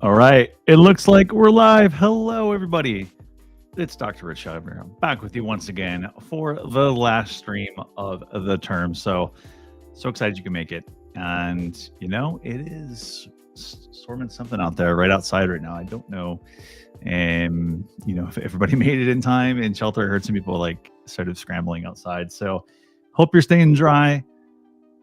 All right, it looks like we're live. Hello, everybody. It's Dr. Rich here, back with you once again for the last stream of the term. So excited you can make it. And, it is storming something out there right outside right now. I don't know, if everybody made it in time in shelter. I heard some people started scrambling outside. So hope you're staying dry.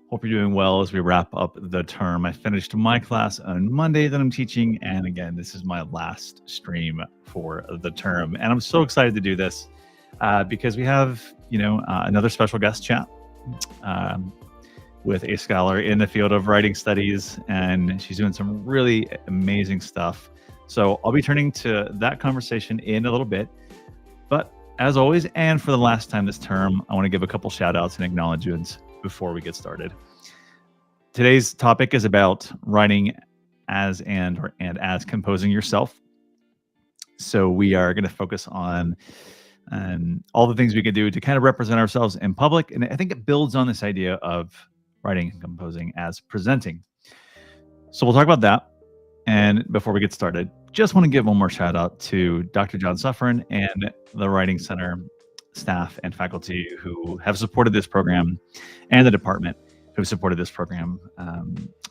Hope you're doing well as we wrap up the term. I finished my class on Monday that I'm teaching. And again, this is my last stream for the term. And I'm so excited to do this because we have, another special guest chat with a scholar in the field of writing studies. And she's doing some really amazing stuff. So I'll be turning to that conversation in a little bit. But as always, and for the last time this term, I want to give a couple shout outs and acknowledgements before we get started. Today's topic is about writing as and as composing yourself. So we are going to focus on all the things we can do to kind of represent ourselves in public. And I think it builds on this idea of writing and composing as presenting. So we'll talk about that. And before we get started, just want to give one more shout out to Dr. John Suffren and the Writing Center staff and faculty who have supported this program, and the department who have supported this program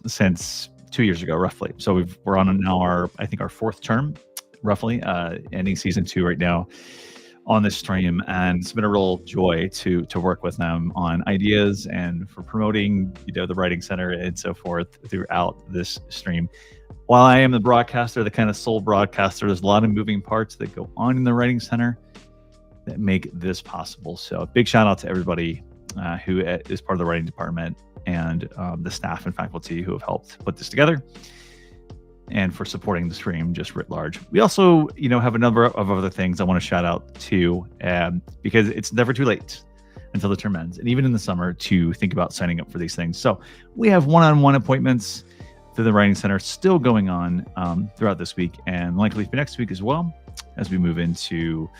since 2 years ago, roughly. So we're on now our fourth term, roughly, ending season 2 right now on this stream. And it's been a real joy to work with them on ideas and for promoting, the Writing Center and so forth throughout this stream. While I am the broadcaster, the kind of sole broadcaster, there's a lot of moving parts that go on in the Writing Center that make this possible. So big shout out to everybody who is part of the writing department and the staff and faculty who have helped put this together and for supporting the stream just writ large. We also, have a number of other things I want to shout out to because it's never too late until the term ends, and even in the summer to think about signing up for these things. So we have one-on-one appointments through the Writing Center still going on throughout this week and likely for next week as well as we move into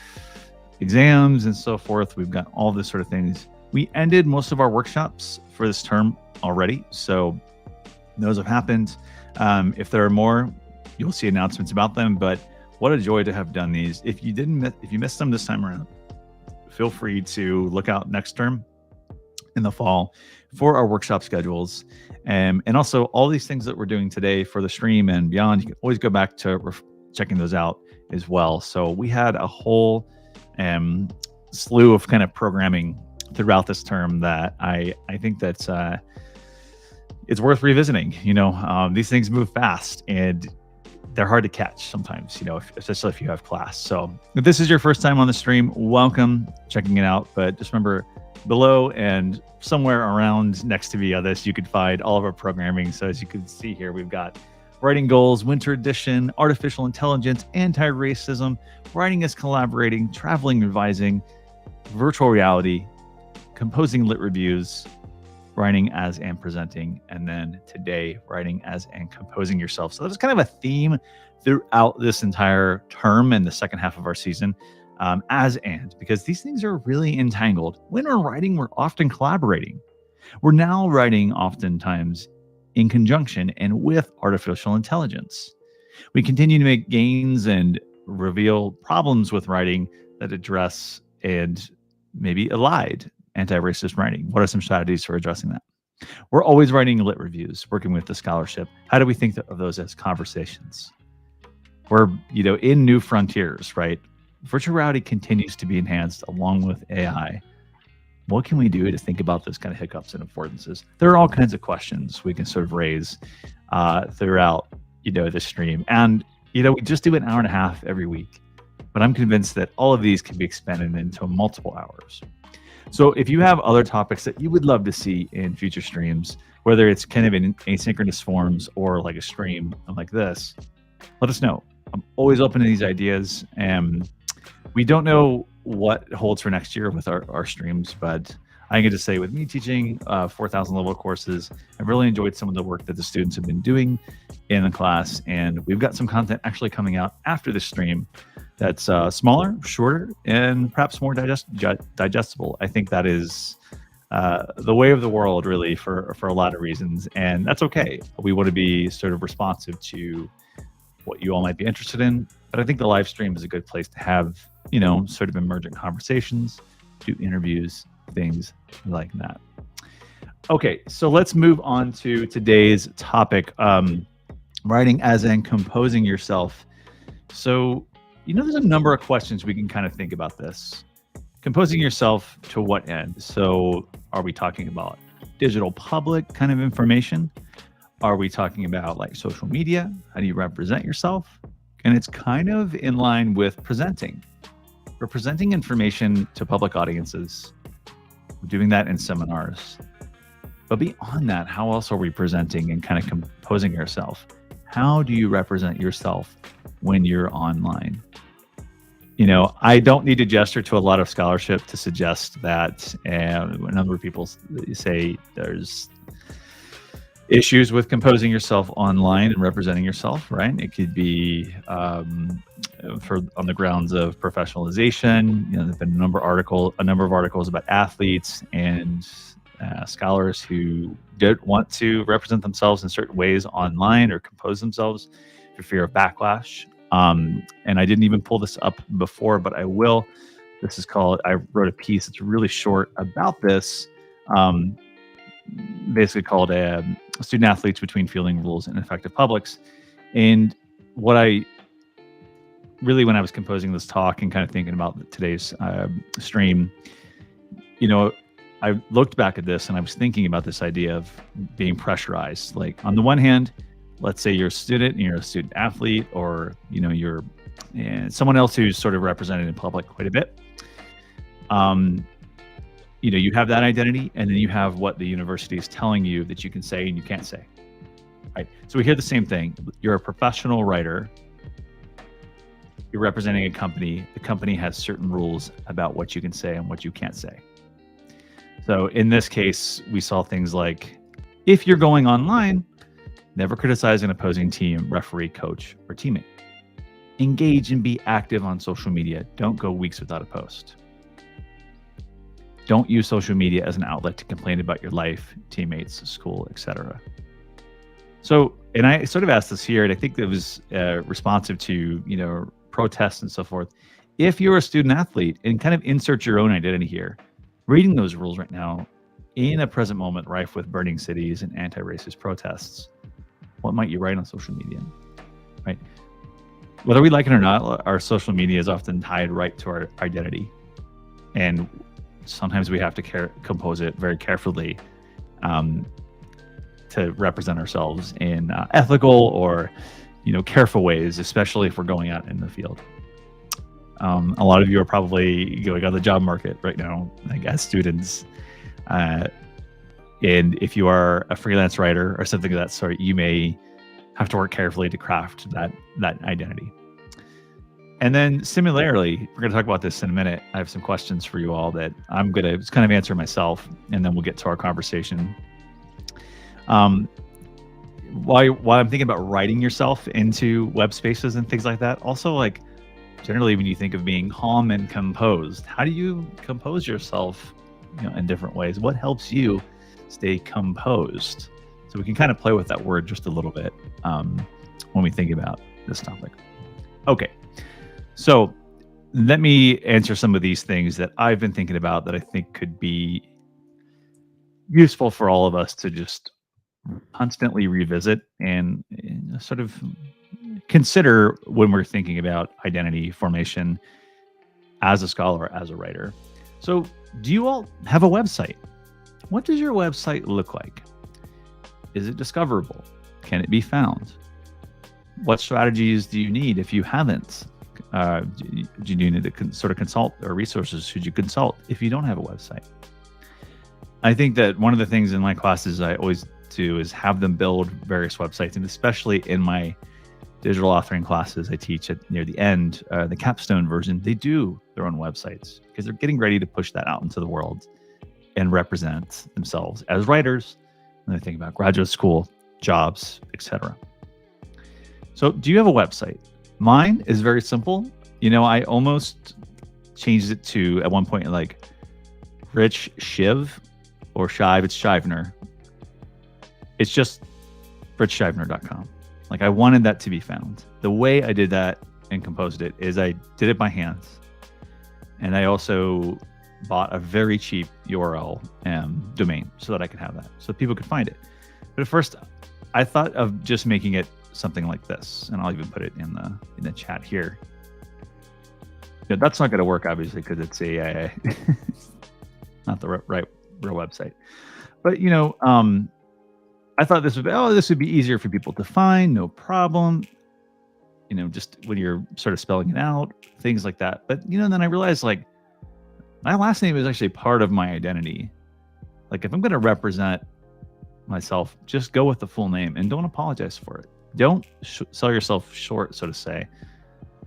exams and so forth. We've got all this sort of things. We ended most of our workshops for this term already, so those have happened. If there are more, you'll see announcements about them. But what a joy to have done these. If you missed them this time around, feel free to look out next term in the fall for our workshop schedules, and also all these things that we're doing today for the stream and beyond. You can always go back to checking those out as well. So we had a whole slew of kind of programming throughout this term that I think that's it's worth revisiting. These things move fast and they're hard to catch sometimes, especially if you have class. So if this is your first time on the stream, welcome, checking it out. But just remember, below and somewhere around next to me on this, you can find all of our programming. So as you can see here, we've got Writing Goals, Winter Edition, Artificial Intelligence, Anti-Racism, Writing as Collaborating, Traveling Revising, Virtual Reality, Composing Lit Reviews, Writing as and Presenting, and then today, Writing as and Composing Yourself. So that's kind of a theme throughout this entire term and the second half of our season, because these things are really entangled. When we're writing, we're often collaborating. We're now writing oftentimes in conjunction and with artificial intelligence. We continue to make gains and reveal problems with writing that address and maybe elide anti-racist writing. What are some strategies for addressing that? We're always writing lit reviews, working with the scholarship. How do we think of those as conversations? We're, in new frontiers, right? Virtual reality continues to be enhanced along with AI. What can we do to think about those kind of hiccups and affordances? There are all kinds of questions we can sort of raise throughout, the stream. And, we just do an hour and a half every week. But I'm convinced that all of these can be expanded into multiple hours. So if you have other topics that you would love to see in future streams, whether it's kind of in asynchronous forms or like a stream like this, let us know. I'm always open to these ideas. And we don't know what holds for next year with our streams, but I get to say with me teaching 4,000 level courses, I've really enjoyed some of the work that the students have been doing in the class. And we've got some content actually coming out after the stream that's smaller, shorter, and perhaps more digestible. I think that is the way of the world, really, for a lot of reasons. And that's okay. We want to be sort of responsive to what you all might be interested in. But I think the live stream is a good place to have, sort of emergent conversations, do interviews, things like that. Okay, so let's move on to today's topic, writing as in composing yourself. So, there's a number of questions we can kind of think about this. Composing yourself to what end? So are we talking about digital public kind of information? Are we talking about like social media? How do you represent yourself? And it's kind of in line with presenting. We're presenting information to public audiences. We're doing that in seminars. But beyond that, how else are we presenting and kind of composing yourself? How do you represent yourself when you're online? I don't need to gesture to a lot of scholarship to suggest that a number of people say there's issues with composing yourself online and representing yourself, right? It could be on the grounds of professionalization. There've been a number of articles about athletes and scholars who did want to represent themselves in certain ways online or compose themselves for fear of backlash. And I didn't even pull this up before, but I will. This is called, I wrote a piece that's really short about this, basically called Student Athletes Between Fielding Rules and Effective Publics. And what I really, when I was composing this talk and kind of thinking about today's stream, I looked back at this and I was thinking about this idea of being pressurized. Like on the one hand, let's say you're a student and you're a student athlete, or you're someone else who's sort of represented in public quite a bit. You have that identity, and then you have what the university is telling you that you can say and you can't say. Right. So we hear the same thing. You're a professional writer. You're representing a company. The company has certain rules about what you can say and what you can't say. So in this case, we saw things like, if you're going online, never criticize an opposing team, referee, coach, or teammate. Engage and be active on social media. Don't go weeks without a post. Don't use social media as an outlet to complain about your life, teammates, school, etc. So, and I sort of asked this here, and I think it was responsive to, protests and so forth. If you're a student athlete, and kind of insert your own identity here, reading those rules right now in a present moment rife with burning cities and anti-racist protests, what might you write on social media, right? Whether we like it or not, our social media is often tied right to our identity. And sometimes we have to compose it very carefully to represent ourselves in ethical or, careful ways, especially if we're going out in the field. A lot of you are probably going on the job market right now, like as students. And if you are a freelance writer or something of that sort, you may have to work carefully to craft that identity. And then similarly, we're going to talk about this in a minute. I have some questions for you all that I'm going to just kind of answer myself, and then we'll get to our conversation. While I'm thinking about writing yourself into web spaces and things like that, also like generally when you think of being calm and composed, how do you compose yourself in different ways? What helps you stay composed? So we can kind of play with that word just a little bit when we think about this topic. Okay, so let me answer some of these things that I've been thinking about that I think could be useful for all of us to just constantly revisit and sort of consider when we're thinking about identity formation as a scholar, as a writer. So do you all have a website? What does your website look like? Is it discoverable? Can it be found? What strategies do you need if you haven't? Do you need to sort of consult, or resources should you consult if you don't have a website? I think that one of the things in my classes I always do is have them build various websites, and especially in my digital authoring classes I teach at near the end, the capstone version, they do their own websites because they're getting ready to push that out into the world and represent themselves as writers when they think about graduate school, jobs, etc. So do you have a website? Mine is very simple. I almost changed it to, at one point, like Rich Shiv or Shive. It's Shivner. It's just richshivner.com. Like I wanted that to be found. The way I did that and composed it is I did it by hand. And I also bought a very cheap URL domain so that I could have that, so people could find it. But at first, I thought of just making it something like this, and I'll even put it in the chat here. Yeah, that's not going to work, obviously, because it's a not the right real website. But I thought this would be easier for people to find, no problem. Just when you're sort of spelling it out, things like that. But then I realized like my last name is actually part of my identity. Like if I'm going to represent myself, just go with the full name and don't apologize for it. Don't sell yourself short, so to say,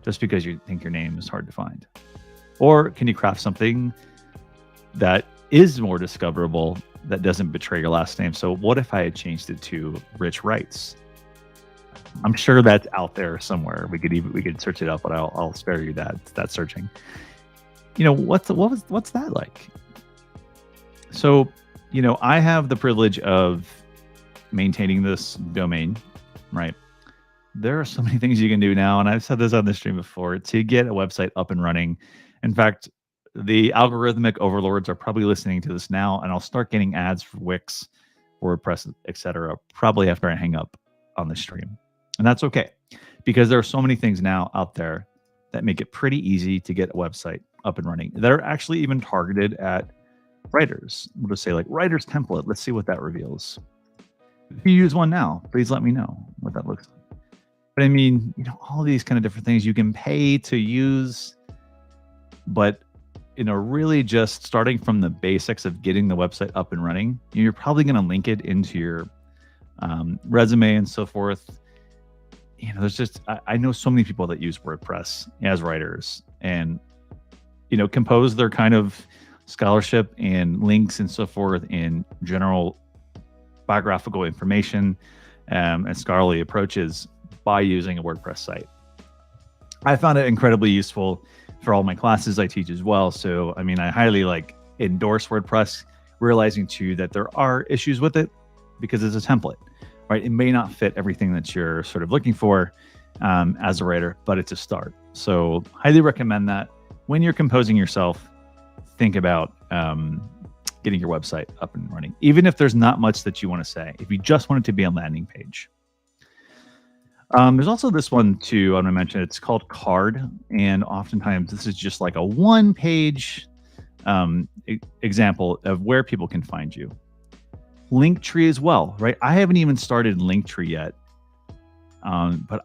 just because you think your name is hard to find. Or can you craft something that is more discoverable, that doesn't betray your last name? So what if I had changed it to Rich Wrights? I'm sure that's out there somewhere. We could search it up, but I'll spare you that searching. What's that like? So, I have the privilege of maintaining this domain, right? There are so many things you can do now, and I've said this on the stream before, to get a website up and running. In fact, the algorithmic overlords are probably listening to this now, and I'll start getting ads for Wix, WordPress, etc. probably after I hang up on the stream. And that's okay, because there are so many things now out there that make it pretty easy to get a website up and running. They're actually even targeted at writers. We'll just say like writer's template. Let's see what that reveals. If you use one now, please let me know what that looks like. But I mean, all these kind of different things you can pay to use, but really just starting from the basics of getting the website up and running, you're probably going to link it into your resume and so forth. There's just, I know so many people that use WordPress as writers and, compose their kind of scholarship and links and so forth in general biographical information and scholarly approaches by using a WordPress site. I found it incredibly useful for all my classes I teach as well. So, I mean, I highly endorse WordPress, realizing too that there are issues with it because it's a template. Right, it may not fit everything that you're sort of looking for as a writer, but it's a start. So highly recommend that when you're composing yourself, think about getting your website up and running, even if there's not much that you want to say. If you just want it to be a landing page. There's also this one too, I'm going to mention. It's called Card, and oftentimes this is just like a one-page example of where people can find you. Linktree as well, right? I haven't even started Linktree yet, but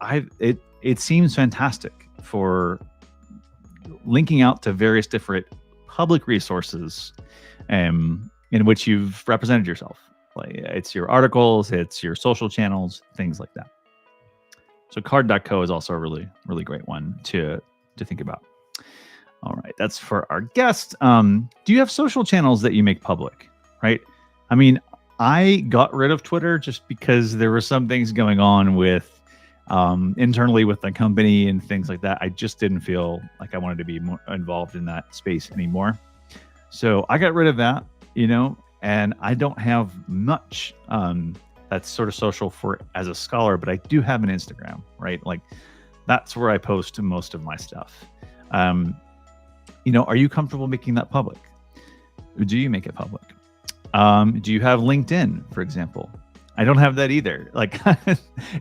it seems fantastic for linking out to various different public resources in which you've represented yourself. Like it's your articles, it's your social channels, things like that. So card.co is also a really, really great one to think about. All right, that's for our guest. Do you have social channels that you make public, right? I mean, I got rid of Twitter just because there were some things going on with internally with the company and things like that. I just didn't feel like I wanted to be more involved in that space anymore. So I got rid of that, and I don't have much that's sort of social for as a scholar, but I do have an Instagram, right? Like that's where I post most of my stuff. Are you comfortable making that public? Do you make it public? Do you have LinkedIn, for example? I don't have that either. Like,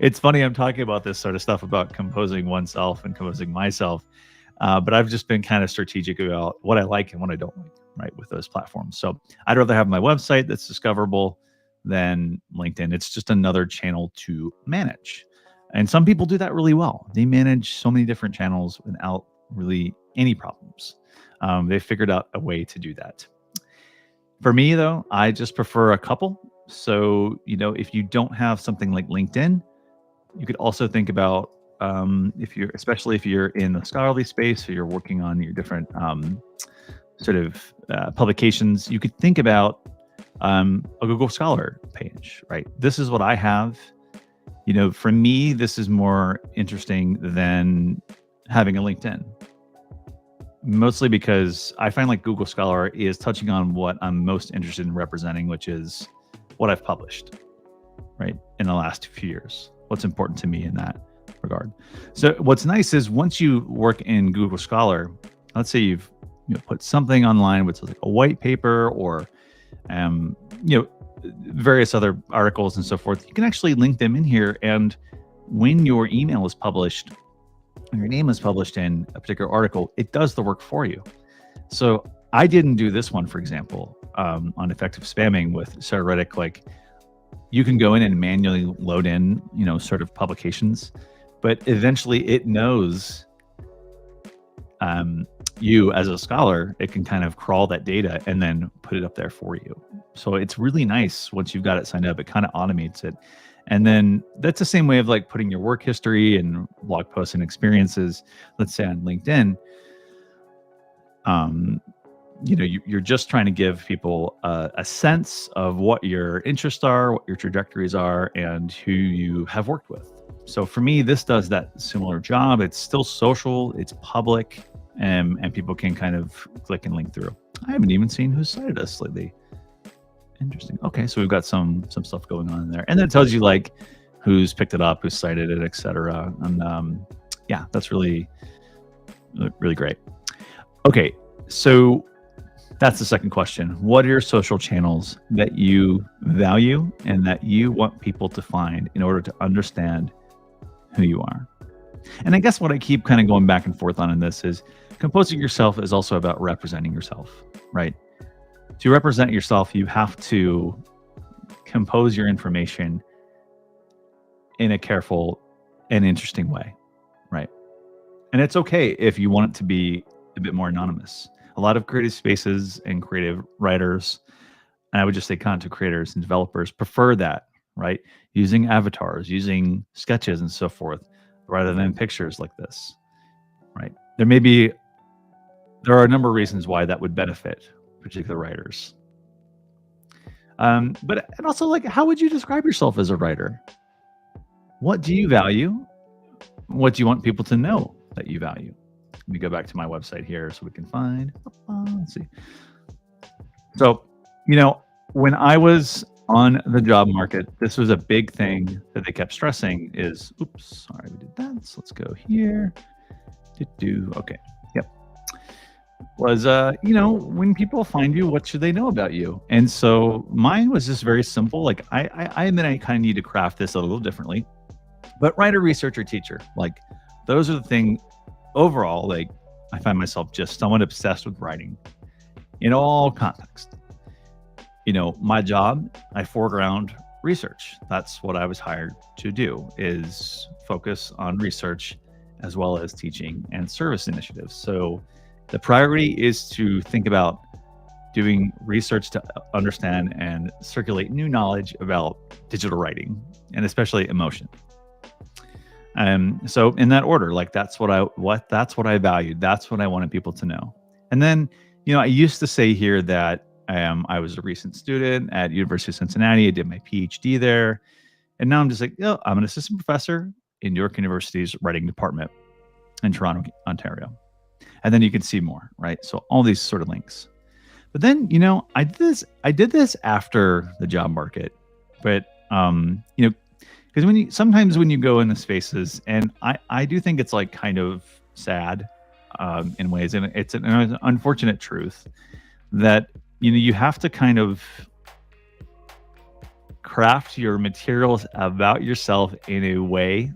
it's funny I'm talking about this sort of stuff about composing oneself and composing myself, but I've just been kind of strategic about what I like and what I don't like, right, with those platforms. So I'd rather have my website that's discoverable than LinkedIn. It's just another channel to manage. And some people do that really well. They manage so many different channels without really any problems. They figured out a way to do that. For me, though, I just prefer a couple. So, if you don't have something like LinkedIn, you could also think about especially if you're in the scholarly space or you're working on your different sort of publications, you could think about a Google Scholar page, right? This is what I have. For me, this is more interesting than having a LinkedIn. Mostly because I find like Google Scholar is touching on what I'm most interested in representing, which is what I've published, right, in the last few years. what's important to me in that regard. So what's nice is once you work in Google Scholar, let's say you've put something online, which is like a white paper or um, you know various other articles and so forth. You can actually link them in here, and when your email is published, when your name is published in a particular article, it does the work for you. So I didn't do this one, for example, on effective spamming with Rhetoric. Like you can go in and manually load in, sort of publications, but eventually it knows you as a scholar. It can kind of crawl that data and then put it up there for you. So it's really nice once you've got it signed up. It kind of automates it. And then that's the same way of like putting your work history and blog posts and experiences, let's say on LinkedIn. You're just trying to give people a sense of what your interests are, what your trajectories are, and who you have worked with. So for me, this does that similar job. It's still social, it's public, and people can kind of click and link through. I haven't even seen who cited us lately. Interesting. Okay, so we've got some stuff going on in there, and then it tells you like who's picked it up, who cited it, etc. And yeah, that's really great. Okay, so that's the second question. What are your social channels that you value and that you want people to find in order to understand who you are? And I guess what I keep kind of going back and forth on in this is composing yourself is also about representing yourself, right? To represent yourself, you have to compose your information in a careful and interesting way, right? And it's okay if you want it to be a bit more anonymous. A lot of creative spaces and creative writers, and I would just say content creators and developers prefer that, right? Using avatars, using sketches and so forth, rather than pictures like this, right? There are a number of reasons why that would benefit particular writers. And also, like, how would you describe yourself as a writer? What do you value? What do you want people to know that you value? Let me go back to my website here so we can find. Let's see. So, when I was on the job market, this was a big thing that they kept stressing is, oops, sorry, we did that. So let's go here. Okay. Yep. Was, when people find you, what should they know about you? And so mine was just very simple. Like I admit I kind of need to craft this a little differently, but writer, researcher, teacher, like those are the things. Overall, like I find myself just somewhat obsessed with writing in all contexts. My job, I foreground research. That's what I was hired to do, is focus on research as well as teaching and service initiatives. So the priority is to think about doing research to understand and circulate new knowledge about digital writing, and especially emotion. So in that order, like that's what I valued. That's what I wanted people to know. And then, I used to say here that I was a recent student at University of Cincinnati. I did my PhD there. And now I'm just like, I'm an assistant professor in York University's writing department in Toronto, Ontario. And then you can see more, right? So all these sort of links. But then, I did this after the job market, but, because sometimes when you go into spaces, and I do think it's like kind of sad in ways, and it's an unfortunate truth that you have to kind of craft your materials about yourself in a way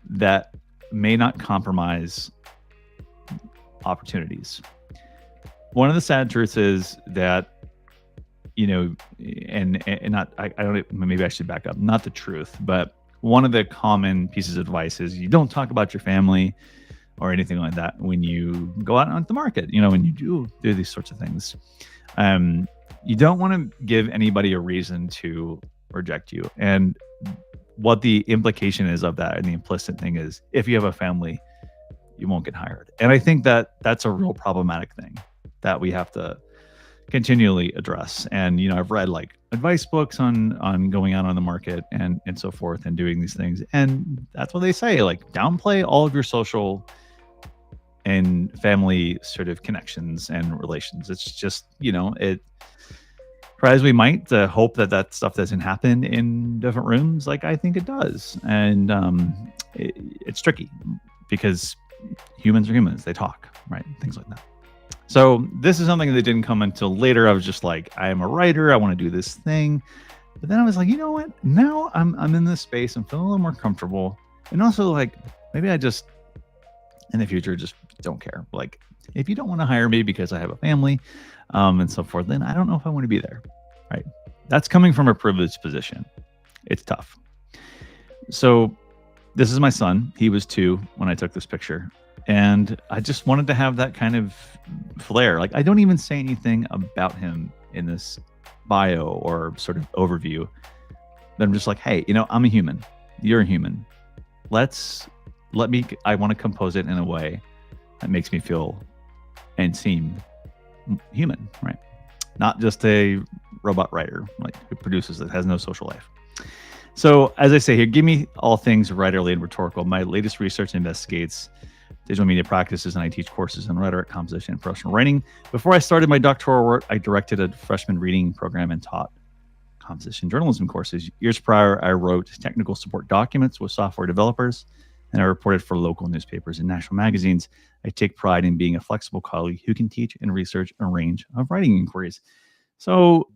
that may not compromise opportunities. One of the sad truths is that and not, I don't, maybe I should back up, not the truth, but one of the common pieces of advice is you don't talk about your family or anything like that when you go out on the market, when you do these sorts of things. You don't want to give anybody a reason to reject you. And what the implication is of that, and the implicit thing is, if you have a family, you won't get hired. And I think that that's a real problematic thing that we have to continually address. And I've read like advice books on going out on the market and so forth and doing these things, and that's what they say, like downplay all of your social and family sort of connections and relations. It's just try as we might to hope that that stuff doesn't happen in different rooms, like I think it does. And it's tricky because humans are humans. They talk, right? Things like that. So this is something that didn't come until later. I was just like, I am a writer. I want to do this thing. But then I was like, you know what? Now I'm in this space. I'm feeling a little more comfortable. And also, like, maybe I just, in the future, just don't care. Like, if you don't want to hire me because I have a family and so forth, then I don't know if I want to be there, right? That's coming from a privileged position. It's tough. So this is my son. He was 2 when I took this picture. And I just wanted to have that kind of flair. Like, I don't even say anything about him in this bio or sort of overview. But I'm just like, hey, I'm a human. You're a human. I want to compose it in a way that makes me feel and seem human, right? Not just a robot writer, like who produces it, has no social life. So as I say here, give me all things writerly and rhetorical. My latest research investigates digital media practices, and I teach courses in rhetoric, composition, and professional writing. Before I started my doctoral work, I directed a freshman reading program and taught composition journalism courses. Years prior, I wrote technical support documents with software developers, and I reported for local newspapers and national magazines. I take pride in being a flexible colleague who can teach and research a range of writing inquiries. So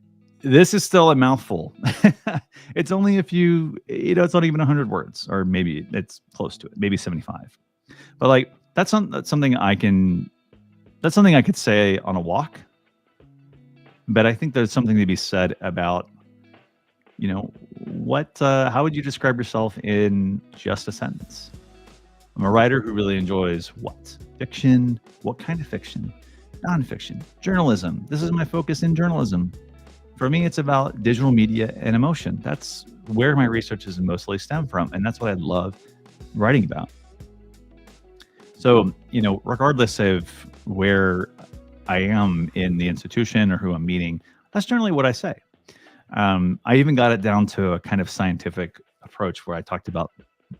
this is still a mouthful. It's only a few, it's not even 100 words, or maybe it's close to it, maybe 75. But like, that's something I could say on a walk. But I think there's something to be said about, how would you describe yourself in just a sentence? I'm a writer who really enjoys what? Fiction. What kind of fiction? Nonfiction. Journalism. This is my focus in journalism. For me, it's about digital media and emotion. That's where my research is mostly stemmed from. And that's what I love writing about. So, regardless of where I am in the institution or who I'm meeting, that's generally what I say. I even got it down to a kind of scientific approach where I talked about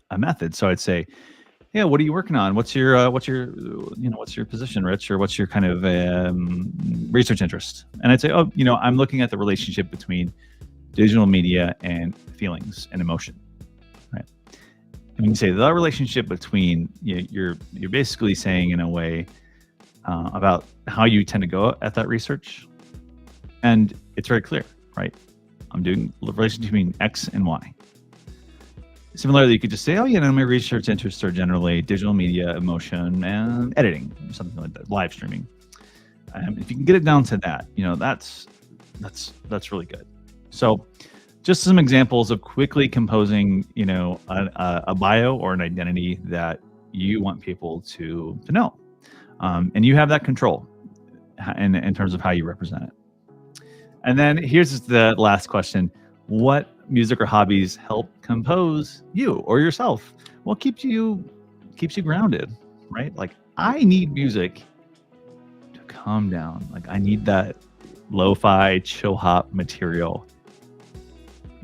a method. So I'd say, yeah, what are you working on? What's your position, Rich, or what's your kind of research interest? And I'd say, I'm looking at the relationship between digital media and feelings and emotion, right? And when you say the relationship between, you're basically saying in a way about how you tend to go at that research, and it's very clear, right? I'm doing the relationship between X and Y. Similarly, you could just say, my research interests are generally digital media, emotion, and editing, or something like that, live streaming. If you can get it down to that, that's really good. So just some examples of quickly composing, a bio or an identity that you want people to know. And you have that control in terms of how you represent it. And then here's the last question. What music or hobbies help compose you or yourself? What keeps you grounded, right? Like, I need music to calm down. Like, I need that lo-fi chill hop material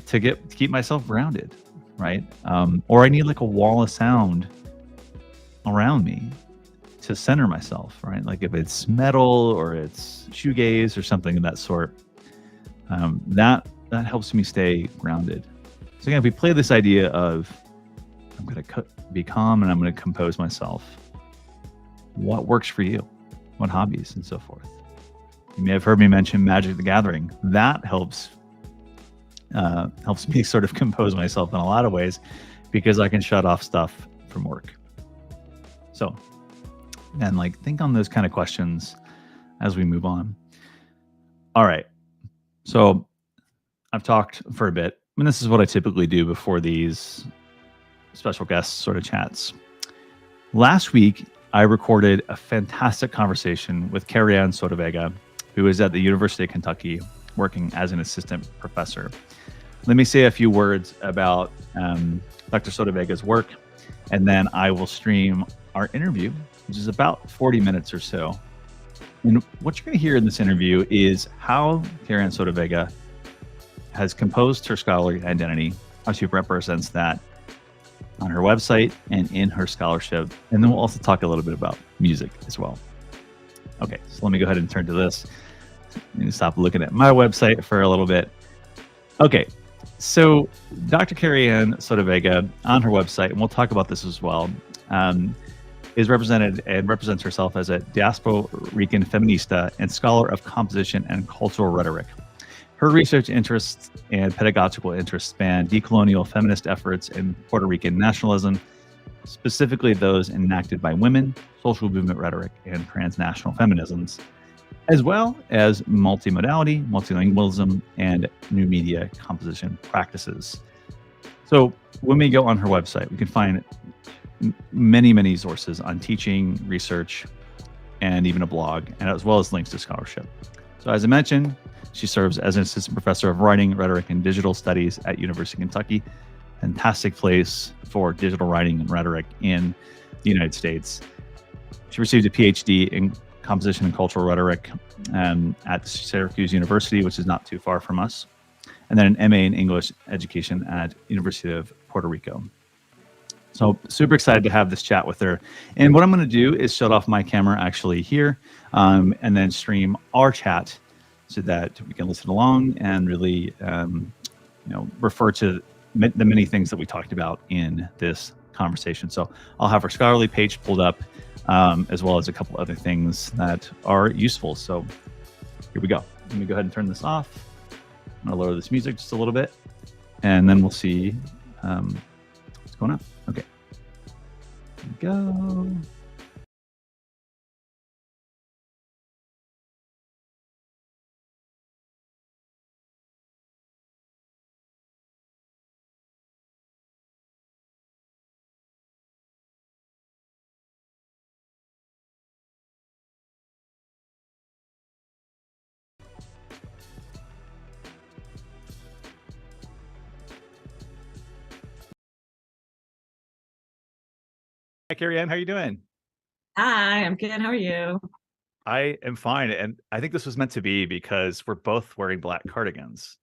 to keep myself grounded, right? Or I need like a wall of sound around me to center myself, right? Like if it's metal or it's shoegaze or something of that sort, that helps me stay grounded. So again, if we play this idea of I'm going to be calm and I'm going to compose myself, what works for you? What hobbies and so forth? You may have heard me mention Magic the Gathering. That helps me sort of compose myself in a lot of ways because I can shut off stuff from work. So, and think on those kind of questions as we move on. All right. So I've talked for a bit, and this is what I typically do before these special guest sort of chats. Last week, I recorded a fantastic conversation with Karrieann Soto Vega, who is at the University of Kentucky working as an assistant professor. Let me say a few words about Dr. Soto Vega's work, and then I will stream our interview, which is about 40 minutes or so. And what you're going to hear in this interview is how Karrieann Soto Vega has composed her scholarly identity, how she represents that on her website and in her scholarship. And then we'll also talk a little bit about music as well. Okay, so let me go ahead and turn to this. Let me stop looking at my website for a little bit. Okay, so Dr. Karrieann Soto Vega on her website, and we'll talk about this as well, is represented and represents herself as a Puerto Rican feminista and scholar of composition and cultural rhetoric. Her research interests and pedagogical interests span decolonial feminist efforts in Puerto Rican nationalism, specifically those enacted by women, social movement rhetoric, and transnational feminisms, as well as multimodality, multilingualism, and new media composition practices. So when we go on her website, we can find many sources on teaching, research, and even a blog, and as well as links to scholarship. So as I mentioned, she serves as an assistant professor of writing, rhetoric, and digital studies at University of Kentucky. Fantastic place for digital writing and rhetoric in the United States. She received a PhD in composition and cultural rhetoric at Syracuse University, which is not too far from us, and then an MA in English education at University of Puerto Rico. So super excited to have this chat with her. And what I'm going to do is shut off my camera actually here, and then stream our chat so that we can listen along and really, refer to the many things that we talked about in this conversation. So I'll have our scholarly page pulled up, as well as a couple other things that are useful. So here we go. Let me go ahead and turn this off. I'm going to lower this music just a little bit, and then we'll see what's going on. Okay. Here we go. Hi, Karrieann. How are you doing? Hi, I'm good. How are you? I am fine, and I think this was meant to be because we're both wearing black cardigans.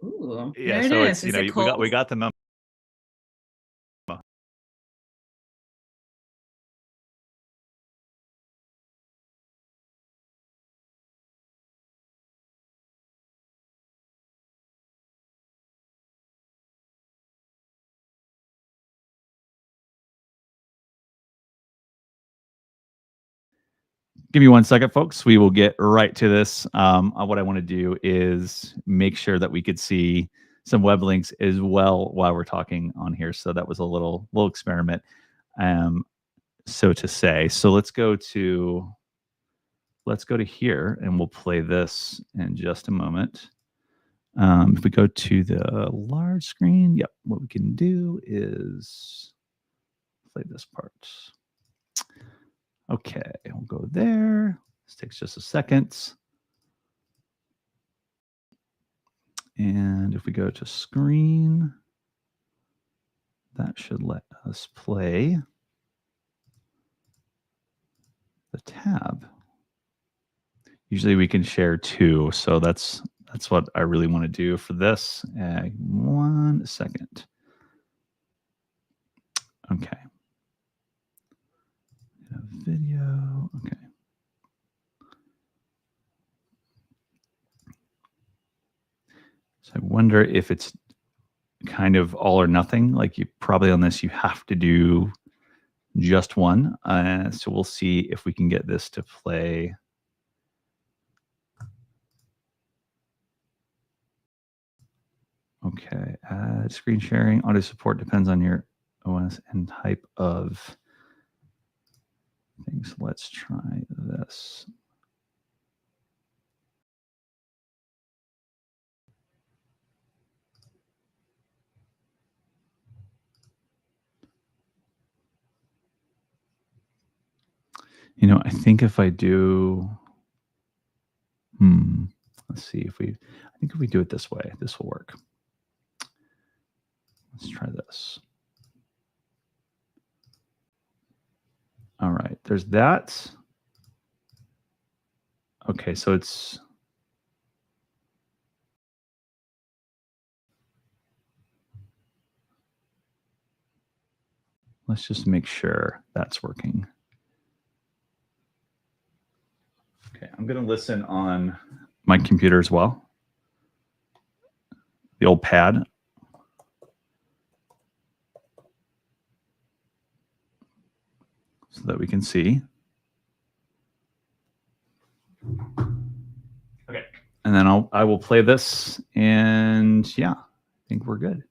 Ooh, Yeah, there it so is. it's Is it we cold? got the memo. Give me 1 second, folks. We will get right to this. What I want to do is make sure that we could see some web links as well while we're talking on here. So that was a little experiment, so to say. So let's go to here, and we'll play this in just a moment. If we go to the large screen, yep, what we can do is play this part. Okay, we'll go there. This takes just a second. And if we go to screen, that should let us play the tab. Usually we can share two, so that's what I really want to do for this. 1 second. Okay. Video. Okay. So I wonder if it's kind of all or nothing. Like, you probably on this, you have to do just one. So we'll see if we can get this to play. Okay, screen sharing, audio support depends on your OS and type of things. Let's try this. I think if I do, let's see if we, I think if we do it this way, this will work. Let's try this. All right, there's that. Okay, so it's, let's just make sure that's working. Okay, I'm going to listen on my computer as well. The old pad. So that we can see. Okay. And then I will play this, and yeah, I think we're good.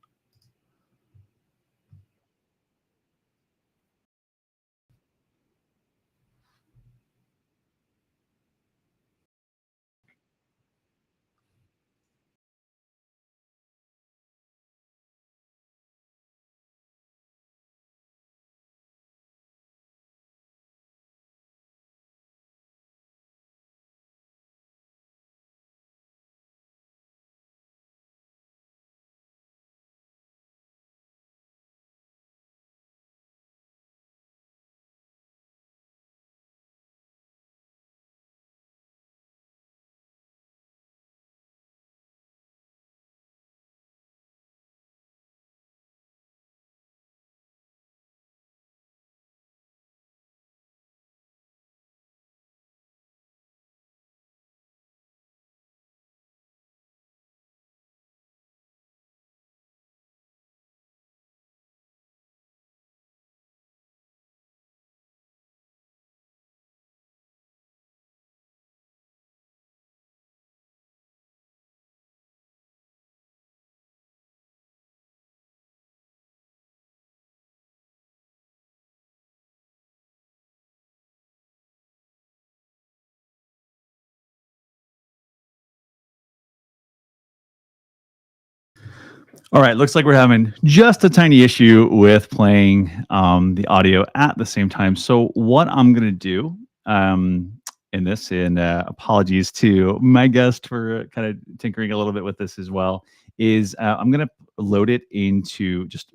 All right, looks like we're having just a tiny issue with playing the audio at the same time. So what I'm going to do in this, and apologies to my guest for kind of tinkering a little bit with this as well, is I'm going to load it into just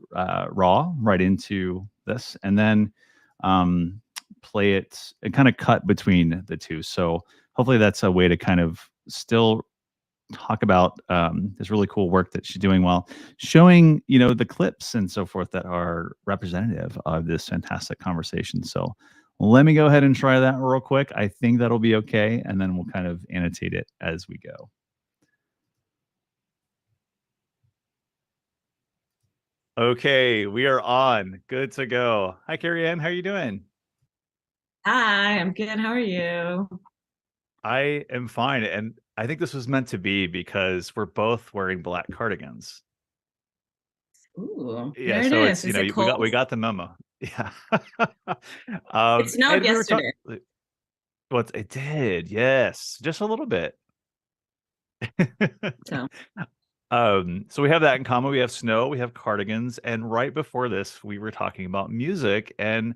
raw right into this, and then play it and kind of cut between the two. So hopefully that's a way to kind of still talk about this really cool work that she's doing while showing, the clips and so forth that are representative of this fantastic conversation. So let me go ahead and try that real quick. I think that'll be okay. And then we'll kind of annotate it as we go. Okay, we are on. Good to go. Hi, Karrieann. How are you doing? Hi, I'm good. How are you? I am fine. And I think this was meant to be because we're both wearing black cardigans. Ooh, Yeah, there it so is. it's, Is it we cold? got the memo. Yeah. It snowed And we were talking, yesterday. what it did, yes, just a little bit. So So we have that in common. We have snow, we have cardigans, and right before this, we were talking about music and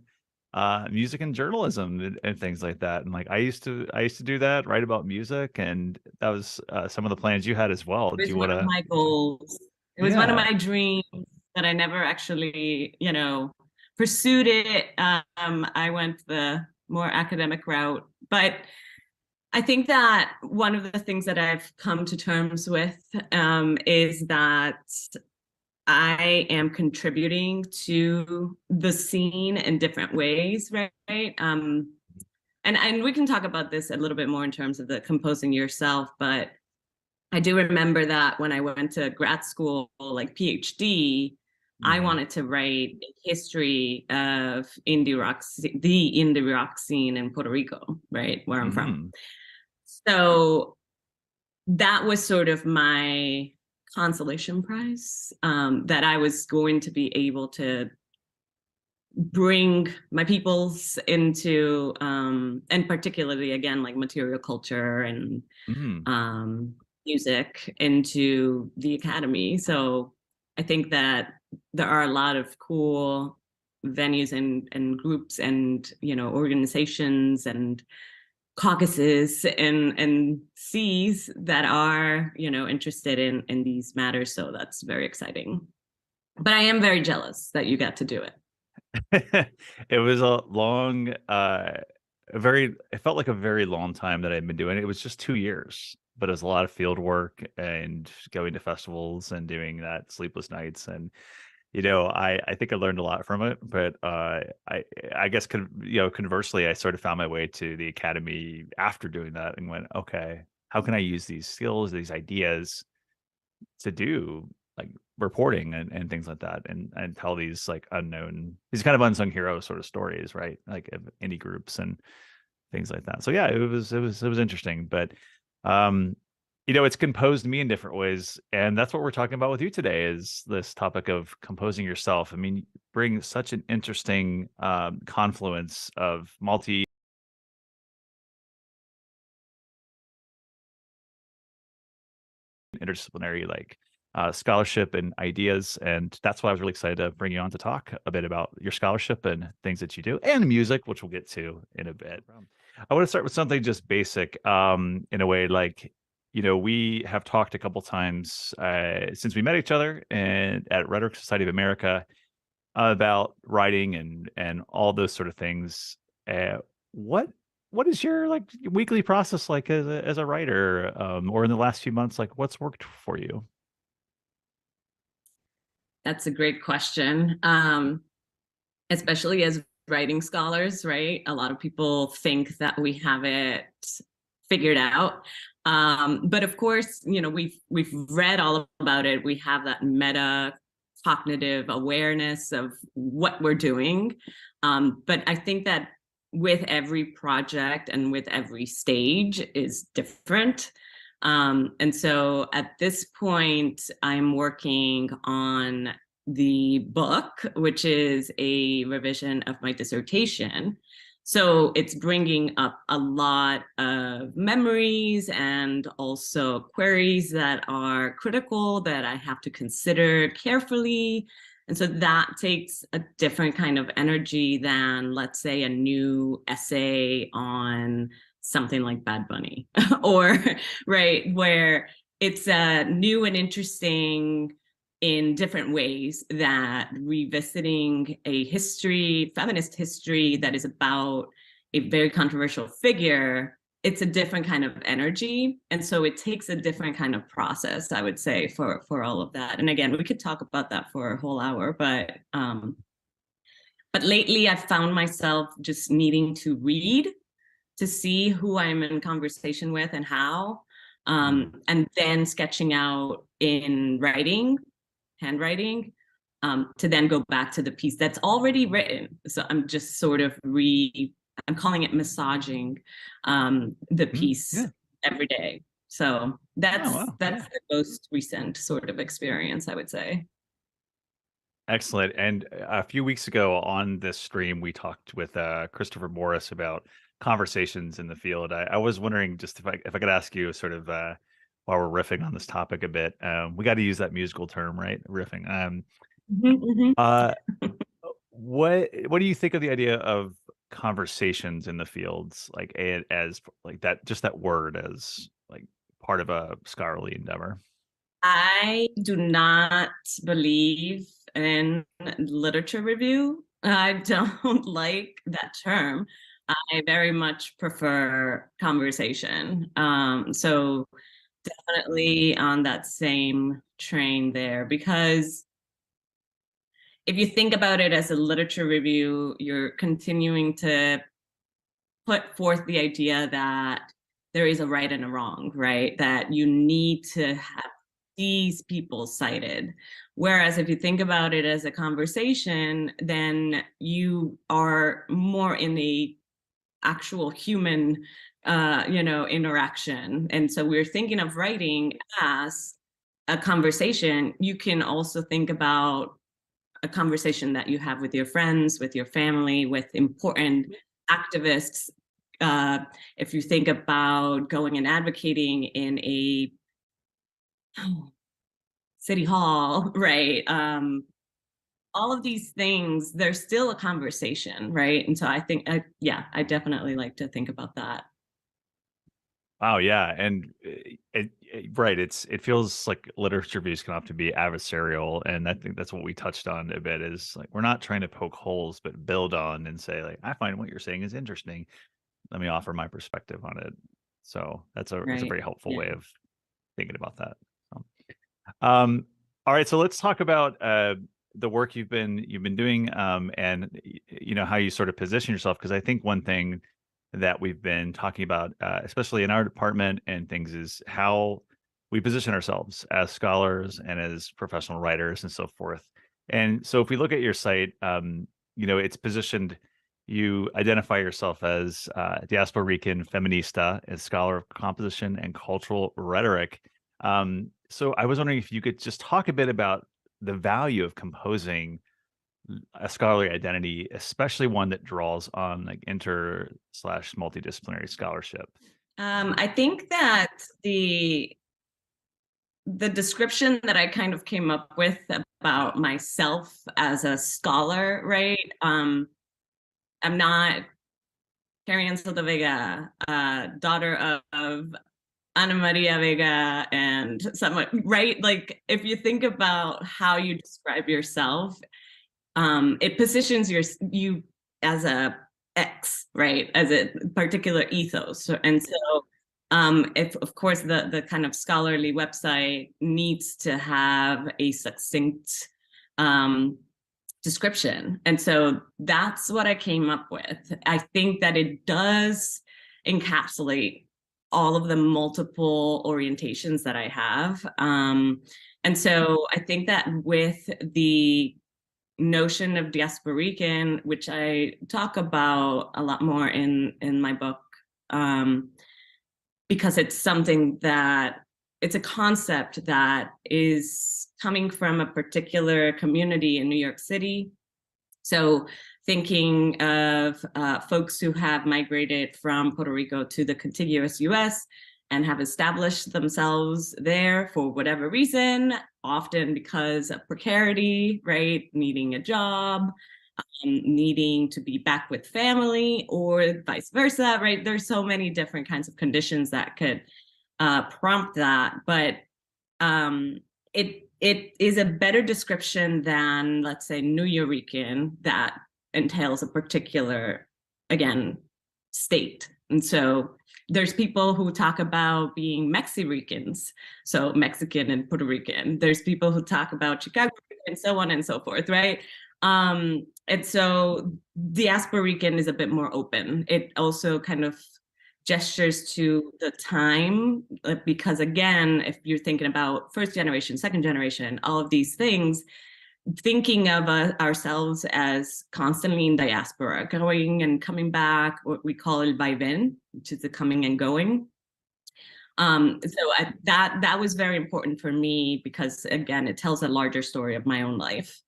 journalism and things like that. And like I used to do that, write about music, and that was some of the plans you had as well. it Do was you one want of to? my goals. It was one of Yeah. my dreams that I never actually, pursued it. I went the more academic route, but I think that one of the things that I've come to terms with is that I am contributing to the scene in different ways, right? And we can talk about this a little bit more in terms of the composing yourself, but I do remember that when I went to grad school, like PhD, I Mhm. wanted to write a history of the indie rock scene in Puerto Rico, right, where I'm from. Mhm. So that was sort of my consolation prize, that I was going to be able to bring my peoples into, and particularly again, like material culture and Mhm. um, music into the academy. So I think that there are a lot of cool venues and groups and organizations and caucuses and Cs that are interested in these matters. So that's very exciting. But I am very jealous that you got to do it. It was a long, it felt like a very long time that I'd been doing it. It was just 2 years, but it was a lot of field work and going to festivals and doing that sleepless nights. And I think I learned a lot from it, but I guess conversely, I sort of found my way to the academy after doing that and went, okay, how can I use these skills, these ideas to do like reporting and things like that, and tell these like these kind of unsung hero sort of stories, right? Like of indie groups and things like that. So yeah, it was interesting, but um, it's composed me in different ways, and that's what we're talking about with you today is this topic of composing yourself. I mean, bring such an interesting confluence of interdisciplinary like scholarship and ideas, and that's why I was really excited to bring you on to talk a bit about your scholarship and things that you do and music, which we'll get to in a bit. I want to start with something just basic, in a way, like we have talked a couple times since we met each other and at Rhetoric Society of America about writing and all those sort of things. What what is your like weekly process like as a writer, or in the last few months, like what's worked for you? That's a great question. Especially as writing scholars, right? A lot of people think that we have it figured out. But of course, we've read all about it. We have that meta cognitive awareness of what we're doing. But I think that with every project and with every stage is different. And so at this point, I'm working on the book, which is a revision of my dissertation. So it's bringing up a lot of memories and also queries that are critical that I have to consider carefully. And so that takes a different kind of energy than, let's say, a new essay on something like Bad Bunny or, right, where it's new and interesting in different ways, that revisiting a history, feminist history that is about a very controversial figure, it's a different kind of energy. And so it takes a different kind of process, I would say, for all of that. And again, we could talk about that for a whole hour, but lately I've found myself just needing to read to see who I'm in conversation with and how, and then sketching out in handwriting, to then go back to the piece that's already written. So I'm just sort of I'm calling it massaging the piece Yeah. every day. So Oh, that's wow. the most recent sort of experience, I would say. Excellent. And a few weeks ago on this stream, we talked with Christopher Morris about conversations in the field. I was wondering just if I could ask you sort of while we're riffing on this topic a bit, we got to use that musical term, right? Riffing. Mhm, Uh, what do you think of the idea of conversations in the fields, like as like that, just that word as like part of a scholarly endeavor? I do not believe in literature review. I don't like that term. I very much prefer conversation. So definitely on that same train there, because if you think about it as a literature review, you're continuing to put forth the idea that there is a right and a wrong, right? That you need to have these people cited. Whereas if you think about it as a conversation, then you are more in the actual human, interaction. And so we're thinking of writing as a conversation. You can also think about a conversation that you have with your friends, with your family, with important activists. Uh, if you think about going and advocating in a city hall, right? All of these things, there's still a conversation, right? And so I think, yeah, I definitely like to think about that. Wow, yeah, and right, it feels like literature reviews can often be adversarial, and I think that's what we touched on a bit. Is like we're not trying to poke holes, but build on and say like, I find what you're saying is interesting. Let me offer my perspective on it. So that's a Right. very helpful Yeah. way of thinking about that. So, um, all right, so let's talk about the work you've been doing, and how you sort of position yourself. Because I think one thing that we've been talking about, especially in our department and things, is how we position ourselves as scholars and as professional writers and so forth. And so, if we look at your site, it's positioned. You identify yourself as Puerto Rican feminista, a scholar of composition and cultural rhetoric. So I was wondering if you could just talk a bit about the value of composing a scholarly identity, especially one that draws on like inter/multidisciplinary scholarship. I think that the description that I kind of came up with about myself as a scholar, right? I'm not Karrieann Soto Vega, daughter of Ana Maria Vega and someone, right? Like if you think about how you describe yourself, it positions you as a X, right? As a particular ethos. And so if of course the kind of scholarly website needs to have a succinct description. And so that's what I came up with. I think that it does encapsulate all of the multiple orientations that I have. And so I think that with the notion of Diasporican, which I talk about a lot more in my book, because it's something that it's a concept that is coming from a particular community in New York City. So thinking of folks who have migrated from Puerto Rico to the contiguous US and have established themselves there for whatever reason, often because of precarity, right? Needing a job, needing to be back with family, or vice versa, right? There's so many different kinds of conditions that could prompt that, but it is a better description than, let's say, New Yorican, that entails a particular, again, state. And so there's people who talk about being Mexi-Ricans, so Mexican and Puerto Rican. There's people who talk about Chicago and so on and so forth, right? And so Diasporican is a bit more open. It also kind of gestures to the time, because again, if you're thinking about first generation, second generation, all of these things, thinking of ourselves as constantly in diaspora, going and coming back, what we call el vaivén, which is the coming and going. That was very important for me because, again, it tells a larger story of my own life.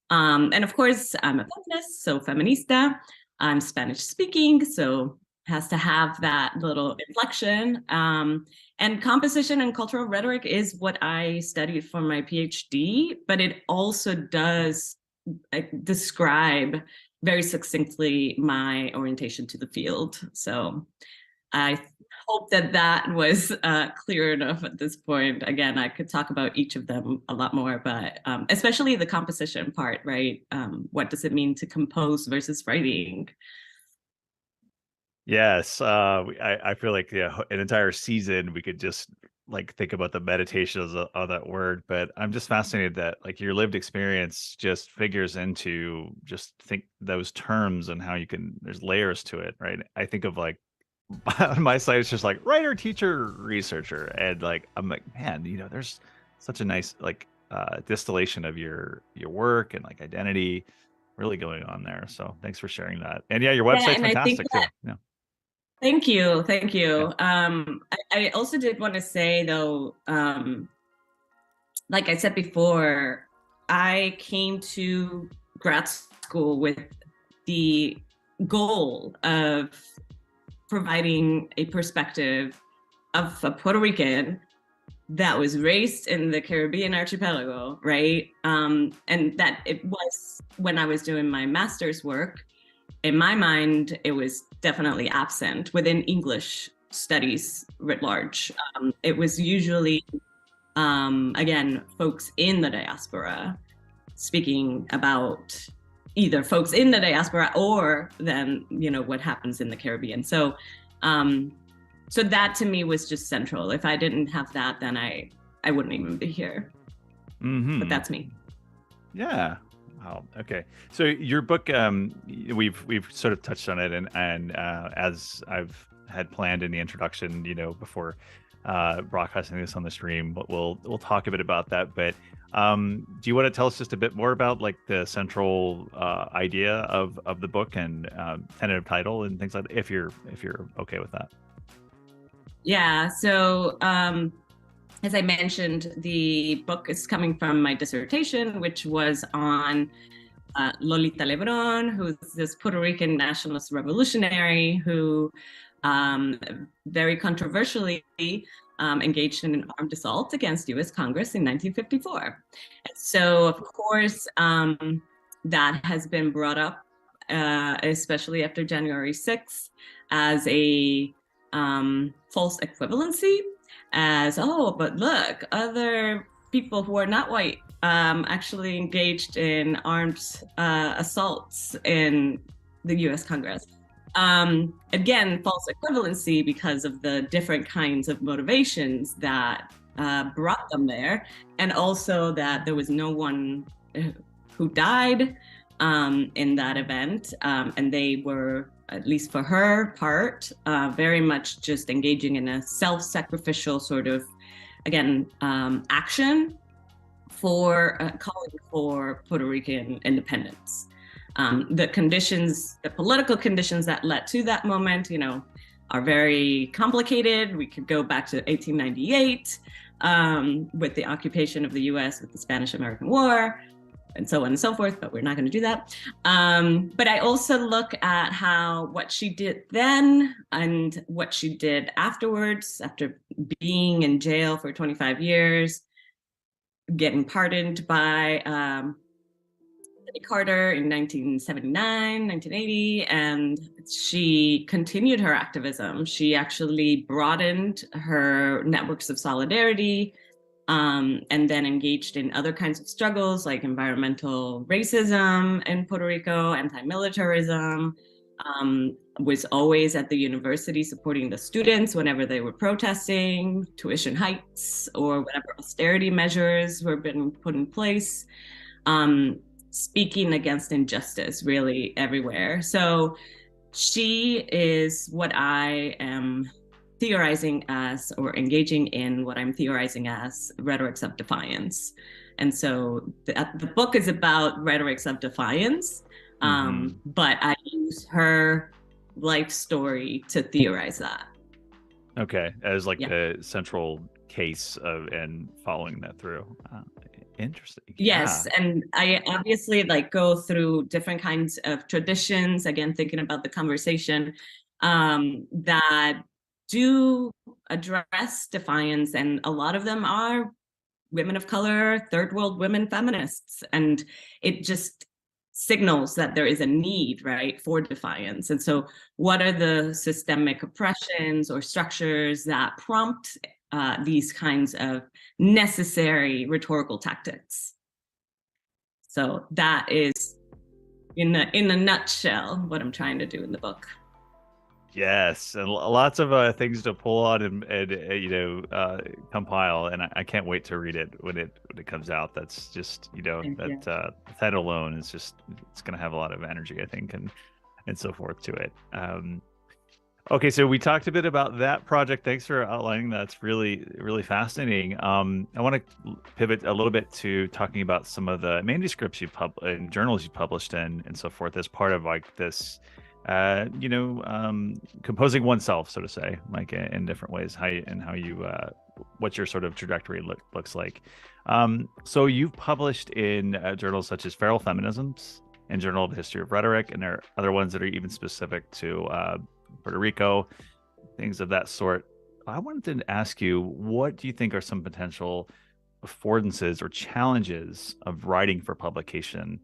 And of course, I'm a feminist, so feminista. I'm Spanish speaking, so has to have that little inflection. And composition and cultural rhetoric is what I studied for my PhD, but it also does describe very succinctly my orientation to the field. So I hope that that was clear enough at this point. Again, I could talk about each of them a lot more, but especially the composition part, right? What does it mean to compose versus writing? Yes, I feel like an entire season we could just like think about the meditations of that word, but I'm just fascinated that like your lived experience just figures into just think those terms and how you can there's layers to it, right? I think of like on my site it's just like writer, teacher, researcher, and like I'm like, man, there's such a nice like distillation of your work and like identity really going on there. So thanks for sharing that. And yeah, your Yeah, website's and I think fantastic too. Yeah. thank you, thank Yeah. you. I also did want to say though, like I said before, I came to grad school with the goal of providing a perspective of a Puerto Rican that was raised in the Caribbean archipelago, right? And that it was when I was doing my master's work, in my mind, it was definitely absent within English studies writ large. It was usually, again, folks in the diaspora speaking about either folks in the diaspora or then, what happens in the Caribbean. So, so that to me was just central. If I didn't have that, then I wouldn't even be here. Mm-hmm. But that's me. Yeah. Wow. Okay. So your book, we've sort of touched on it, and as I've had planned in the introduction, before broadcasting this on the stream, but we'll talk a bit about that. But do you want to tell us just a bit more about like the central idea of the book and tentative title and things like that, if you're okay with that? Yeah. So as I mentioned, the book is coming from my dissertation, which was on Lolita Lebron, who's this Puerto Rican nationalist revolutionary who very controversially engaged in an armed assault against US Congress in 1954. And so, of course, that has been brought up, especially after January 6th, as a false equivalency, as, oh, but look, other people who are not white actually engaged in armed assaults in the US Congress. Again, false equivalency because of the different kinds of motivations that brought them there, and also that there was no one who died in that event, and they were, at least for her part, very much just engaging in a self-sacrificial sort of, again, action for calling for Puerto Rican independence. The conditions, the political conditions that led to that moment, are very complicated. We could go back to 1898 with the occupation of the US with the Spanish-American War, and so on and so forth, but we're not going to do that. But I also look at what she did then and what she did afterwards, after being in jail for 25 years, getting pardoned by Carter in 1979, 1980, and she continued her activism. She actually broadened her networks of solidarity, and then engaged in other kinds of struggles like environmental racism in Puerto Rico, anti-militarism, was always at the university supporting the students whenever they were protesting tuition hikes or whatever austerity measures were being put in place, speaking against injustice really everywhere. So she is what I am theorizing as, or engaging in what I'm theorizing as, rhetorics of defiance. And so the book is about rhetorics of defiance, but I use her life story to theorize that. Okay, as like the central case of and following that through. Interesting. Yes, and I obviously go through different kinds of traditions, again, thinking about the conversation, that do address defiance, and a lot of them are women of color, third world women feminists, and it just signals that there is a need, right, for defiance. And so what are the systemic oppressions or structures that prompt these kinds of necessary rhetorical tactics? So that is, in a nutshell, what I'm trying to do in the book. Yes, and lots of things to pull on and compile, and I can't wait to read it when it comes out. That's just that title alone is just, it's going to have a lot of energy, I think, and so forth to it. Okay, so we talked a bit about that project. Thanks for outlining that. It's really, really fascinating. I want to pivot a little bit to talking about some of the manuscripts you and journals you published and so forth as part of like this, composing oneself, so to say, like in different ways, what your sort of trajectory looks like. So you've published in journals such as Feral Feminisms and Journal of the History of Rhetoric, and there are other ones that are even specific to Puerto Rico, things of that sort. I wanted to ask you, what do you think are some potential affordances or challenges of writing for publication,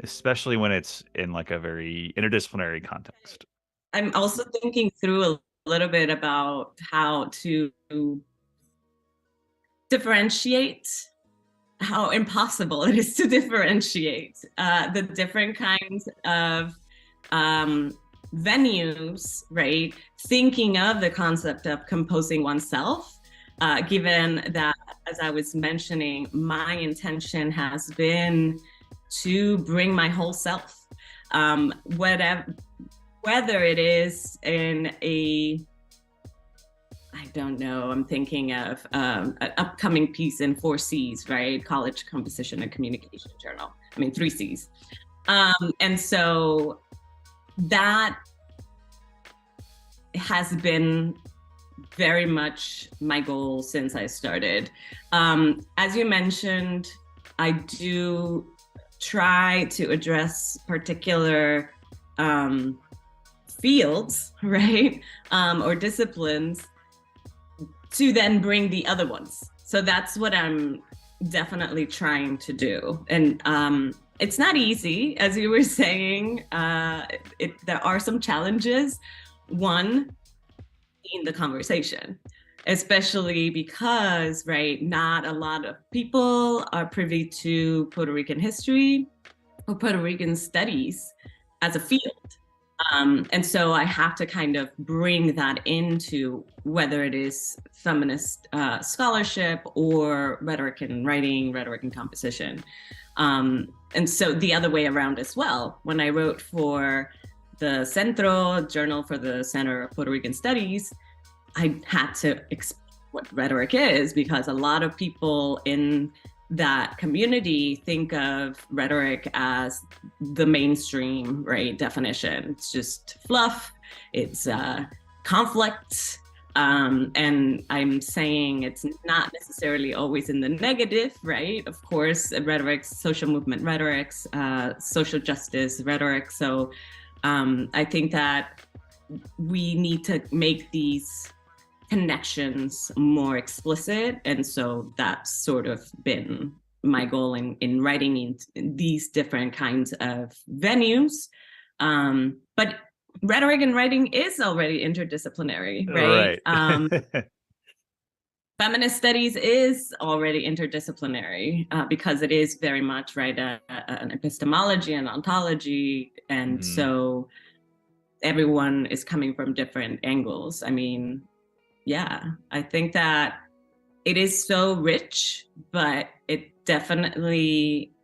especially when it's in like a very interdisciplinary context? I'm also thinking through a little bit about how to differentiate, how impossible it is to differentiate the different kinds of venues, right? Thinking of the concept of composing oneself, given that, as I was mentioning, my intention has been to bring my whole self, whether it is in I don't know, I'm thinking of an upcoming piece in 4Cs, right? College Composition and Communication Journal. I mean, 3Cs. And so that has been very much my goal since I started. As you mentioned, I do try to address particular fields, right? Or disciplines to then bring the other ones. So that's what I'm definitely trying to do. And it's not easy, as you were saying. There are some challenges. One, in the conversation, especially because, right, not a lot of people are privy to Puerto Rican history or Puerto Rican studies as a field. And so I have to kind of bring that into whether it is feminist scholarship or rhetoric and writing, rhetoric and composition. And so the other way around as well. When I wrote for the Centro, Journal for the Center of Puerto Rican Studies, I had to explain what rhetoric is, because a lot of people in that community think of rhetoric as the mainstream, right, definition. It's just fluff, it's conflict, and I'm saying it's not necessarily always in the negative, right? Of course, rhetoric, social movement rhetorics, social justice rhetoric. So I think that we need to make these connections more explicit. And so that's sort of been my goal in writing in these different kinds of venues. But rhetoric and writing is already interdisciplinary, right? Feminist studies is already interdisciplinary because it is very much, right, an epistemology and ontology. And so everyone is coming from different angles. I mean, yeah, I think that it is so rich, but it definitely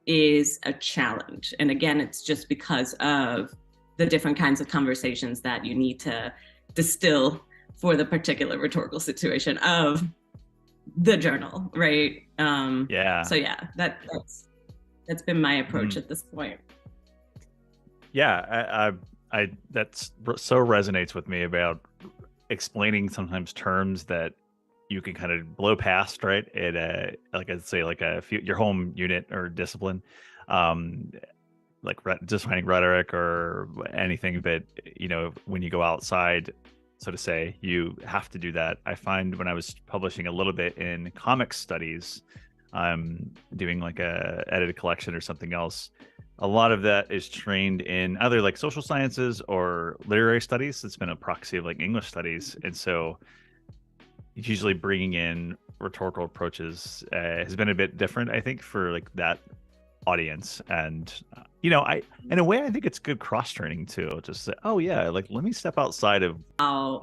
is a challenge. And again, it's just because of the different kinds of conversations that you need to distill for the particular rhetorical situation of the journal, right? Yeah. So yeah, that's been my approach at this point. Yeah, I that so resonates with me about explaining sometimes terms that you can kind of blow past, right? At like I'd say, like your home unit or discipline, like just finding rhetoric or anything. But when you go outside, so to say, you have to do that. I find when I was publishing a little bit in comic studies, doing like a edited collection or something else, a lot of that is trained in either like social sciences or literary studies. It's been a proxy of like English studies. And so usually bringing in rhetorical approaches has been a bit different, I think, for like that audience. And, I in a way, I think it's good cross-training too. Just say, oh yeah, like let me step outside of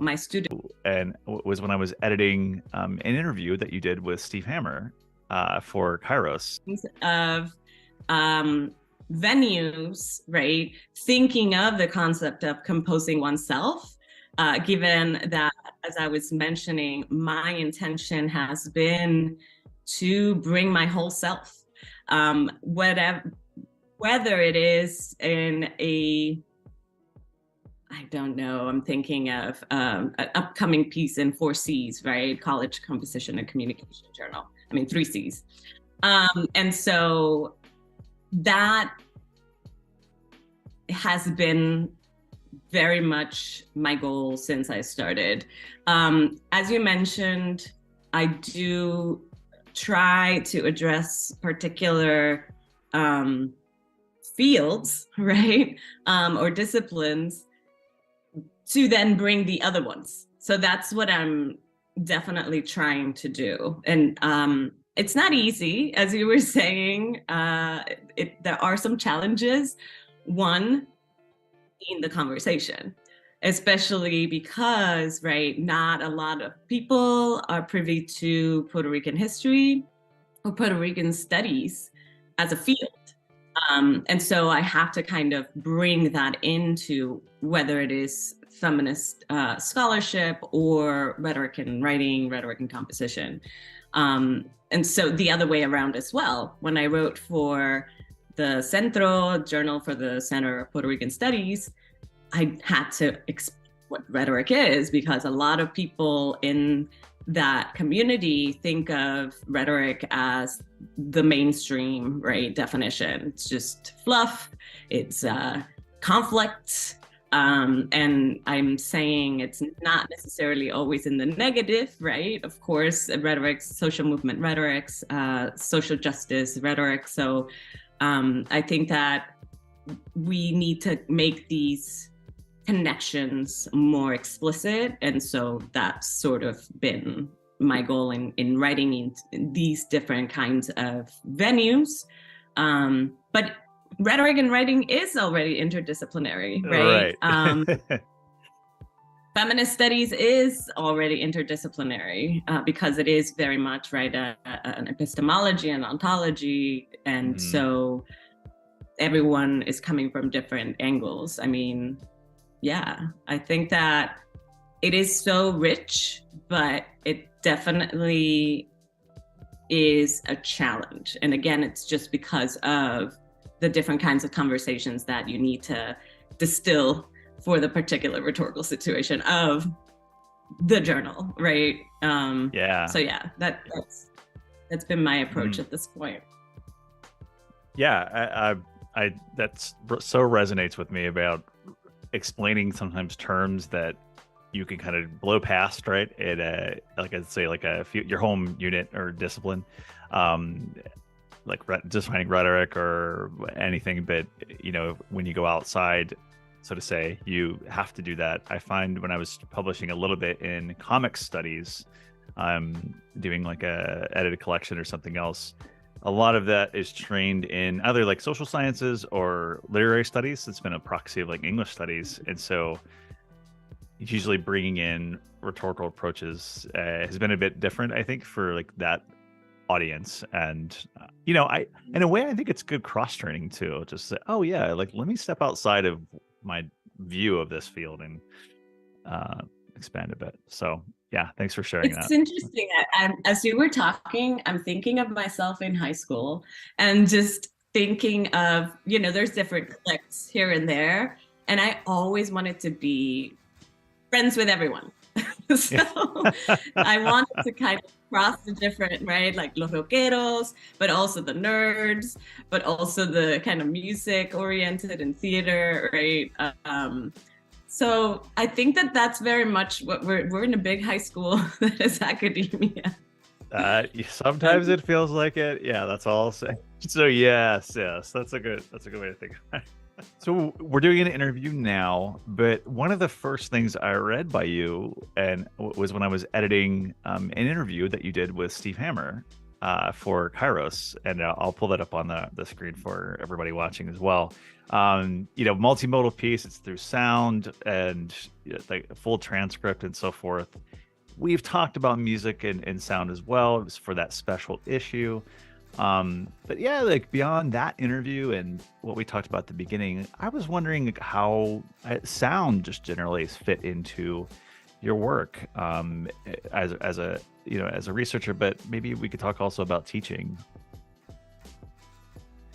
my student. And was when I was editing an interview that you did with Steve Hammer for Kairos. Of venues, right? Thinking of the concept of composing oneself, given that, as I was mentioning, my intention has been to bring my whole self, whether it is in I don't know, I'm thinking of an upcoming piece in 4Cs, right? College Composition and Communication Journal. I mean, 3Cs. And so that has been very much my goal since I started. As you mentioned, I do try to address particular fields, right? Or disciplines to then bring the other ones. So that's what I'm definitely trying to do. And it's not easy, as you were saying. There are some challenges. One, in the conversation, especially because, right, not a lot of people are privy to Puerto Rican history or Puerto Rican studies as a field. And so I have to kind of bring that into whether it is feminist scholarship or rhetoric and writing, rhetoric and composition. And so the other way around as well. When I wrote for the Centro, Journal for the Center of Puerto Rican Studies, I had to explain what rhetoric is, because a lot of people in that community think of rhetoric as the mainstream, right, definition. It's just fluff, it's conflict, and I'm saying it's not necessarily always in the negative, right? Of course, rhetoric, social movement rhetorics, social justice rhetoric. So I think that we need to make these connections more explicit. And so that's sort of been my goal in writing in these different kinds of venues. But rhetoric and writing is already interdisciplinary, right? Feminist studies is already interdisciplinary because it is very much, right, an epistemology and ontology. And so everyone is coming from different angles. I mean, yeah, I think that it is so rich, but it definitely is a challenge. And again, it's just because of the different kinds of conversations that you need to distill for the particular rhetorical situation of the journal, right? Yeah. So yeah, that's been my approach at this point. Yeah, I that's so resonates with me about explaining sometimes terms that you can kind of blow past, right? At like I'd say, like your home unit or discipline, like just finding rhetoric or anything. But you know, when you go outside, so to say, you have to do that. I find when I was publishing a little bit in comics studies, doing like a edited collection or something else, a lot of that is trained in either like social sciences or literary studies. It's been a proxy of like English studies. And so usually bringing in rhetorical approaches has been a bit different, I think, for like that audience. And, you know, in a way, I think it's good cross training too. Just say, oh yeah, like let me step outside of my view of this field and expand a bit. So yeah, thanks for sharing that. It's interesting. As you were talking, I'm thinking of myself in high school and just thinking of, you know, there's different cliques here and there. And I always wanted to be friends with everyone. So I wanted to kind of cross the different, right, like los rockeros, but also the nerds, but also the kind of music oriented and theater, right? So I think that that's very much what we're in a big high school that is academia. Sometimes it feels like it. Yeah, that's all I'll say. So yes, that's a good way to think about it. So we're doing an interview now, but one of the first things I read by you and was when I was editing an interview that you did with Steve Hammer for Kairos, and I'll pull that up on the screen for everybody watching as well. You know, multimodal piece, it's through sound and like full transcript and so forth. We've talked about music and sound as well. It was for that special issue. But yeah, like beyond that interview and what we talked about at the beginning, I was wondering how sound just generally is fit into your work as a as a researcher, but maybe we could talk also about teaching.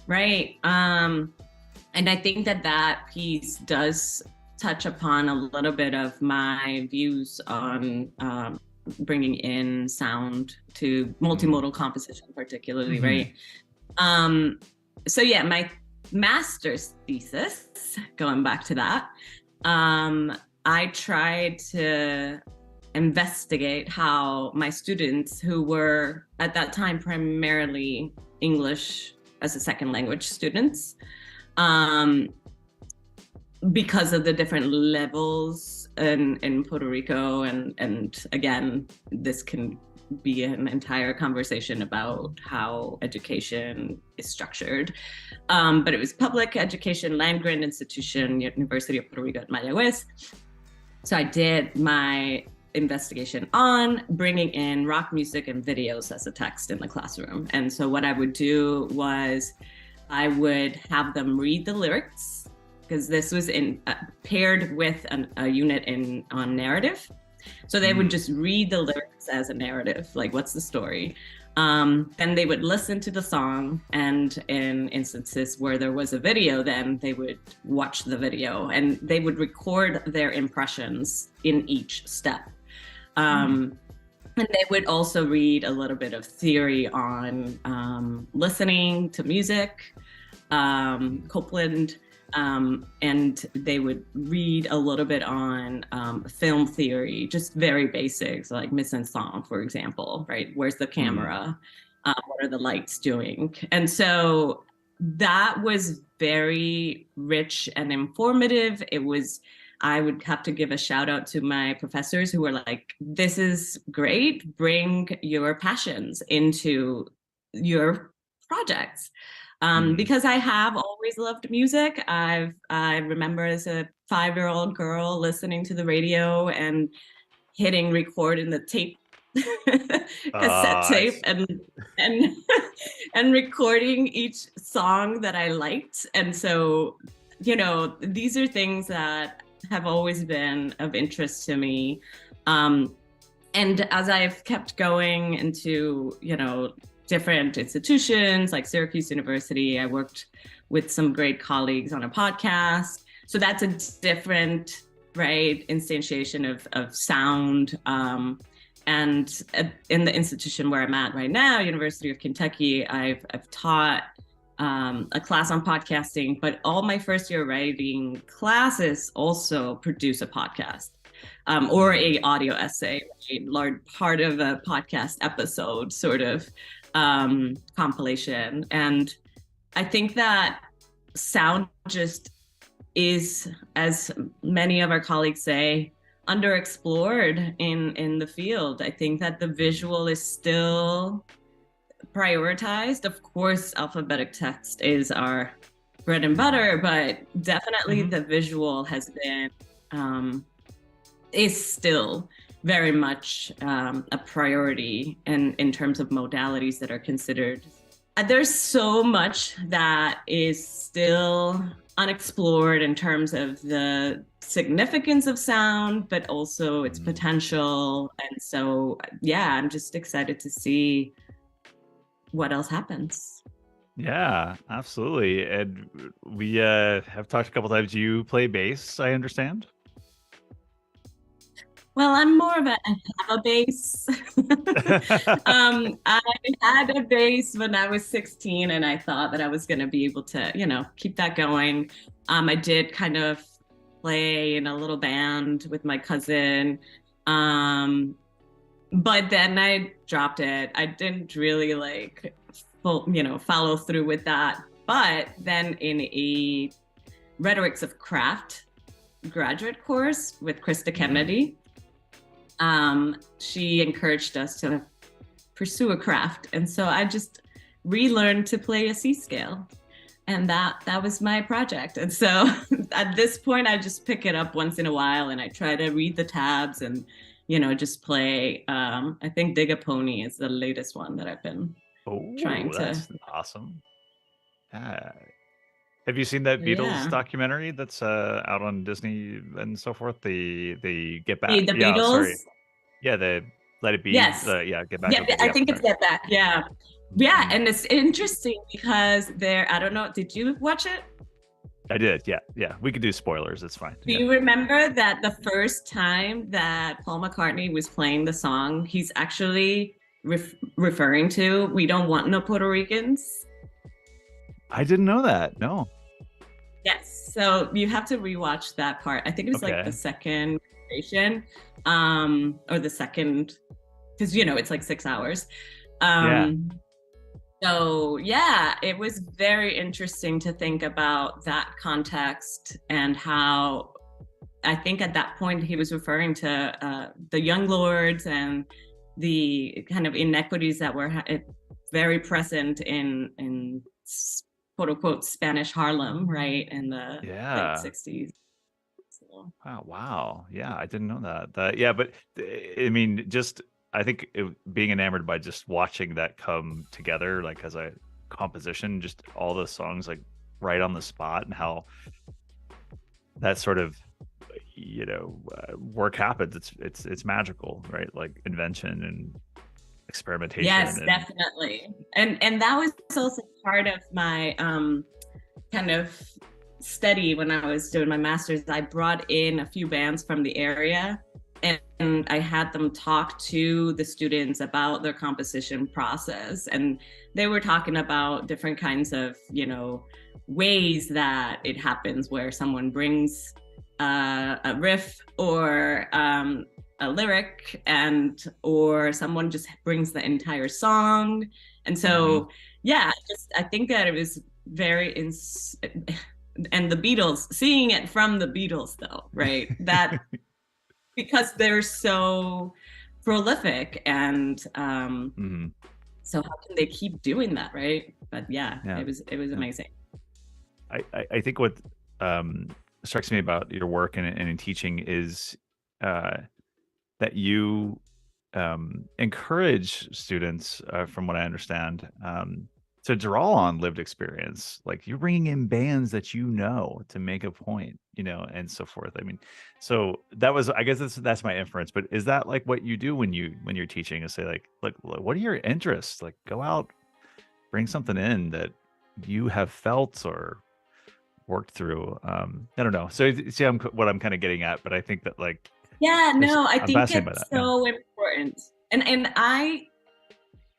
Right. And I think that piece does touch upon a little bit of my views on bringing in sound to multimodal composition, particularly, right? So yeah, my master's thesis, going back to that, I tried to investigate how my students, who were at that time primarily English as a second language students, because of the different levels in Puerto Rico, and again, this can be an entire conversation about how education is structured. But it was public education, land-grant institution, University of Puerto Rico at Mayagüez. So I did my investigation on bringing in rock music and videos as a text in the classroom. And so what I would do was I would have them read the lyrics, because this was paired with a unit on narrative. So they would just read the lyrics as a narrative, like what's the story? Then they would listen to the song, and in instances where there was a video, then they would watch the video, and they would record their impressions in each step. And they would also read a little bit of theory on listening to music, Copeland, and they would read a little bit on film theory, just very basics, like mise en scène, for example, right? Where's the camera? What are the lights doing? And so that was very rich and informative. I would have to give a shout out to my professors who were like, this is great, bring your passions into your projects. Because I have always loved music. I remember as a 5-year-old girl listening to the radio and hitting record in the tape cassette tape and recording each song that I liked. And so, these are things that have always been of interest to me. And as I've kept going into, different institutions like Syracuse University, I worked with some great colleagues on a podcast. So that's a different, right, instantiation of sound. And in the institution where I'm at right now, University of Kentucky, I've taught a class on podcasting, but all my first year writing classes also produce a podcast or a audio essay, right? Large part of a podcast episode sort of compilation. And I think that sound just is, as many of our colleagues say, underexplored in the field. I think that the visual is still prioritized. Of course, alphabetic text is our bread and butter, but definitely the visual has been, is still very much a priority in terms of modalities that are considered. There's so much that is still unexplored in terms of the significance of sound, but also its potential. And so, yeah, I'm just excited to see what else happens. Yeah, absolutely. And we have talked a couple times. You play bass, I understand. Well, I'm more of I have a bass. I had a bass when I was 16, and I thought that I was going to be able to, keep that going. I did kind of play in a little band with my cousin. But then I dropped it. I didn't really follow through with that. But then in a Rhetorics of Craft graduate course with Krista Kennedy, she encouraged us to pursue a craft. And so I just relearned to play a C scale. And that was my project. And so at this point, I just pick it up once in a while and I try to read the tabs and, just play. I think Dig a Pony is the latest one that I've been trying to. That's awesome. Have you seen that Beatles documentary that's out on Disney and so forth? The Get Back. The Beatles? Sorry. Yeah, the Let It Be. Yes. Get Back. Yeah, I think it's Get Back. Yeah. Yeah, and it's interesting because I don't know, did you watch it? I did, yeah. We could do spoilers, it's fine. Do you remember that the first time that Paul McCartney was playing the song, he's actually referring to "We Don't Want No Puerto Ricans"? I didn't know that, no. Yes, so you have to rewatch that part. I think it was like the second version, or the second, because it's like 6 hours. So yeah, it was very interesting to think about that context and how I think at that point he was referring to the young lords and the kind of inequities that were very present in quote unquote Spanish Harlem, right, in the late 60s. So. Wow. Yeah, I didn't know that. But I mean, I think being enamored by just watching that come together, like as a composition, just all the songs like right on the spot, and how that sort of work happens. It's magical, right? Like invention and experimentation. Yes, And definitely. And that was also part of my kind of study when I was doing my master's. I brought in a few bands from the area, and I had them talk to the students about their composition process. And they were talking about different kinds of, ways that it happens, where someone brings a riff or a lyric, or someone just brings the entire song. And so, I think that it was very and the Beatles, seeing it from the Beatles though, right? That because they're so prolific, and so how can they keep doing that, right? But it was amazing. I think what strikes me about your work and in teaching is that you encourage students, from what I understand, to draw on lived experience. Like you're bringing in bands that to make a point, and so forth. I mean, so that was, I guess that's my inference. But is that like what you do when you're teaching? Is say like, what are your interests? Like go out, bring something in that you have felt or worked through. I don't know. So see, what I'm kind of getting at, but I think that like, I I'm think fascinated by it's that. so important. And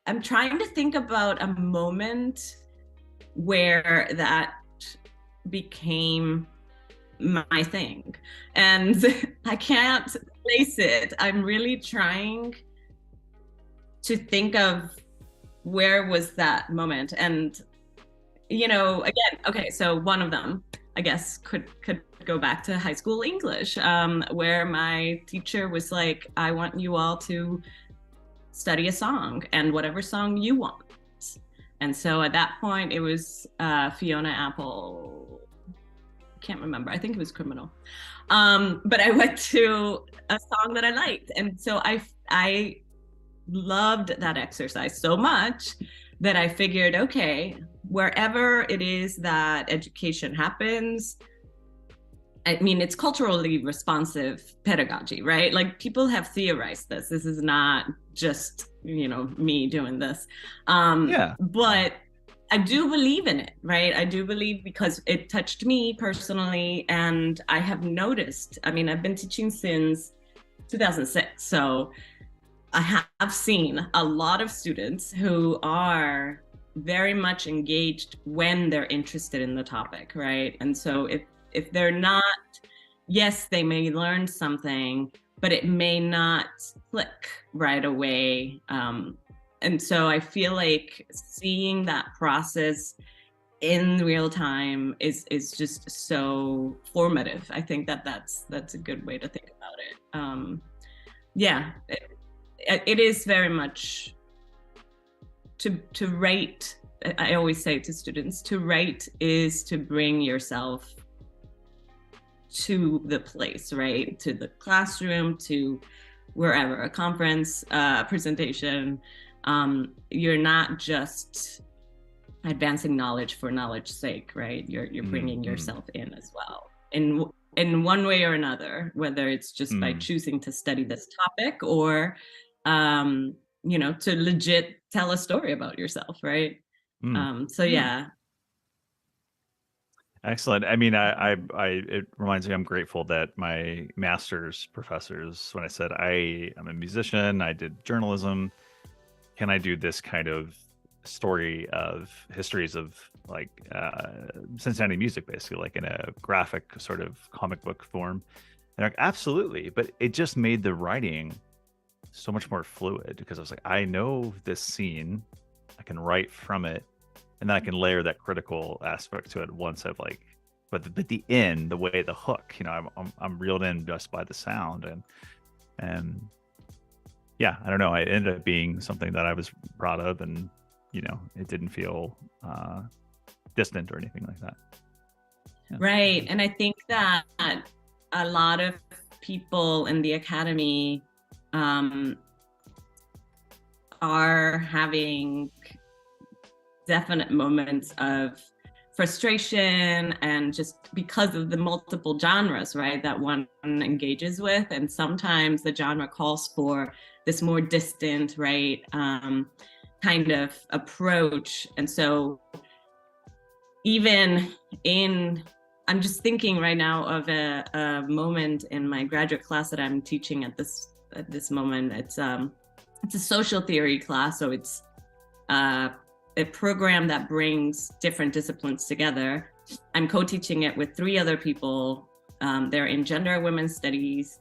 I'm trying to think about a moment where that became my thing, and I can't place it. I'm really trying to think of where was that moment. And again, okay, so one of them, I guess, could go back to high school English, where my teacher was like, I want you all to study a song, and whatever song you want. And so at that point, it was Fiona Apple. I can't remember. I think it was Criminal. But I went to a song that I liked. And so I loved that exercise so much that I figured, okay, wherever it is that education happens, I mean, it's culturally responsive pedagogy, right? Like people have theorized this. This is not just, me doing this. But I do believe in it, right? I do believe because it touched me personally. And I have noticed, I mean, I've been teaching since 2006. So I have seen a lot of students who are very much engaged when they're interested in the topic, right? And so if they're not, yes, they may learn something, but it may not click right away. And so I feel like seeing that process in real time is just so formative. I think that's a good way to think about it. It is very much to write. I always say to students, to write is to bring yourself to the place, right? To the classroom, to wherever, a conference, presentation. You're not just advancing knowledge for knowledge's sake, right? You're bringing yourself in as well, in one way or another, whether it's just by choosing to study this topic or to legit tell a story about yourself, right? Excellent. I mean, it reminds me, I'm grateful that my master's professors, when I said I'm a musician, I did journalism, can I do this kind of story of histories of like Cincinnati music, basically, like in a graphic sort of comic book form? They're like, absolutely. But it just made the writing so much more fluid, because I was like, I know this scene, I can write from it, and then I can layer that critical aspect to it once I've like, but the end, the way, the hook, I'm reeled in just by the sound, and yeah, I don't know, it ended up being something that I was proud of, and it didn't feel distant or anything like that. Yeah. Right, and I think that a lot of people in the academy are having definite moments of frustration, and just because of the multiple genres, right, that one engages with. And sometimes the genre calls for this more distant, right, kind of approach. And so even in, I'm just thinking right now of a moment in my graduate class that I'm teaching at this moment. It's a social theory class, so it's a program that brings different disciplines together. I'm co-teaching it with 3 other people. They're in gender and women's studies,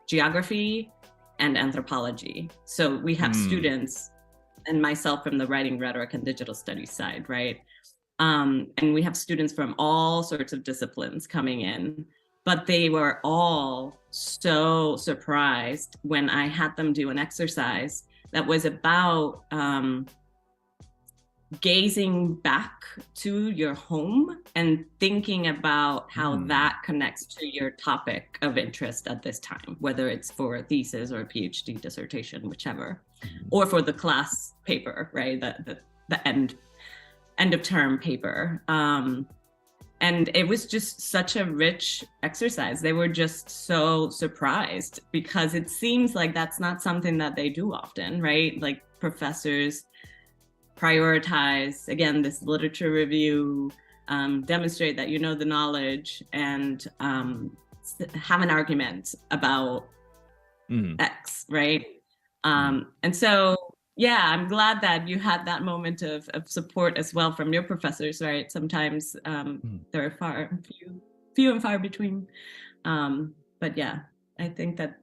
geography, and anthropology. So we have students, and myself from the writing, rhetoric, and digital studies side, right? And we have students from all sorts of disciplines coming in, but they were all so surprised when I had them do an exercise that was about gazing back to your home and thinking about how that connects to your topic of interest at this time, whether it's for a thesis or a PhD dissertation, whichever, or for the class paper, right? The end of term paper. And it was just such a rich exercise. They were just so surprised, because it seems like that's not something that they do often, right? Like professors prioritize, again, this literature review, demonstrate that you know the knowledge, and have an argument about X, right? And so, yeah, I'm glad that you had that moment of support as well from your professors, right? Sometimes they're few and far between. But yeah, I think that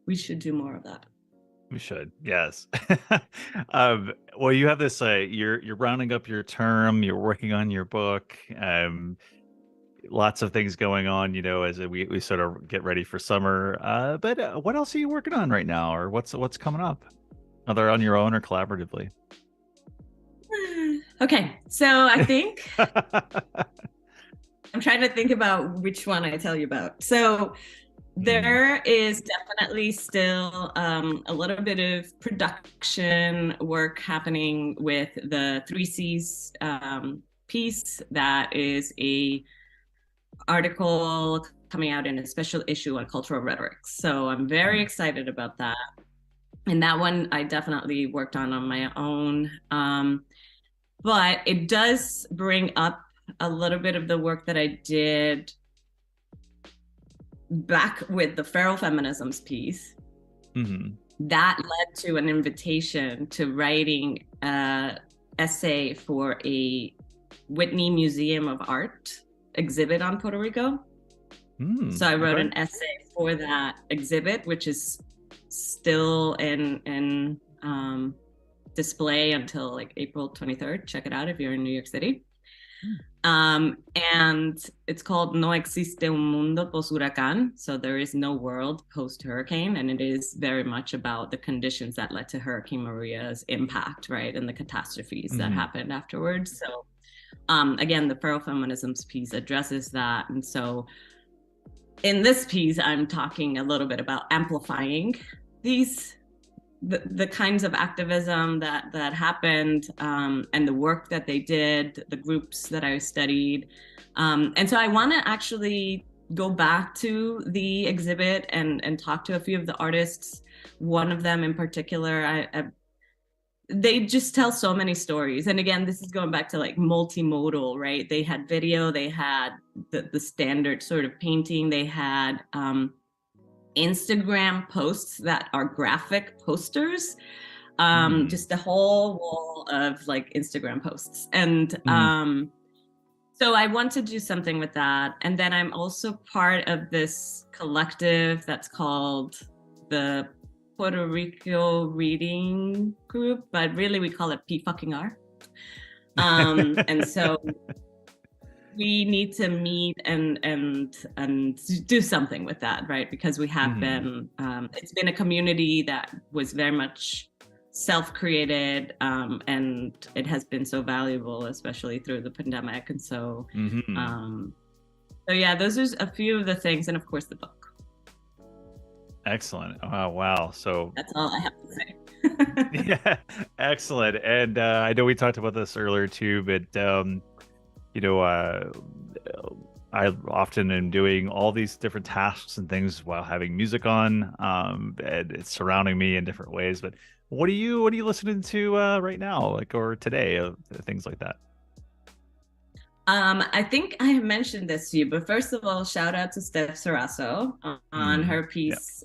we should do more of that. We should, yes. Well, you have this. You're rounding up your term. You're working on your book. Lots of things going on, as we sort of get ready for summer. But what else are you working on right now, or what's coming up, either on your own or collaboratively? Okay, so I think I'm trying to think about which one I tell you about. So there is definitely still a little bit of production work happening with the 3Cs piece. That is a article coming out in a special issue on cultural rhetoric. So I'm very excited about that. And that one I definitely worked on my own. But it does bring up a little bit of the work that I did back with the feral feminisms piece. That led to an invitation to writing an essay for a Whitney Museum of Art exhibit on Puerto Rico. So I wrote an essay for that exhibit, which is still in display until like April 23rd. Check it out if you're in New York City. And it's called No Existe un Mundo Post Huracán. So there is no world post hurricane. And it is very much about the conditions that led to Hurricane Maria's impact, right? And the catastrophes that happened afterwards. So again, the feral feminisms piece addresses that. And so in this piece, I'm talking a little bit about amplifying the kinds of activism that happened, and the work that they did, the groups that I studied. And so I want to actually go back to the exhibit and talk to a few of the artists. One of them in particular, they just tell so many stories. And again, this is going back to like multimodal, right? They had video, they had the standard sort of painting, they had Instagram posts that are graphic posters, just a whole wall of like Instagram posts. And so I want to do something with that. And then I'm also part of this collective that's called the Puerto Rico Reading Group, but really we call it P-fucking-R. And so we need to meet and do something with that, right? Because we have been, it's been a community that was very much self-created, and it has been so valuable, especially through the pandemic. And so, so yeah, those are a few of the things, and of course the book. Excellent. Oh, wow. So that's all I have to say. Yeah, excellent. And I know we talked about this earlier too, but you know, I often am doing all these different tasks and things while having music on, and it's surrounding me in different ways. But what are you listening to right now, like or today, things like that? I think I have mentioned this to you, but first of all, shout out to Steph Sarasso on Mm, her yeah. piece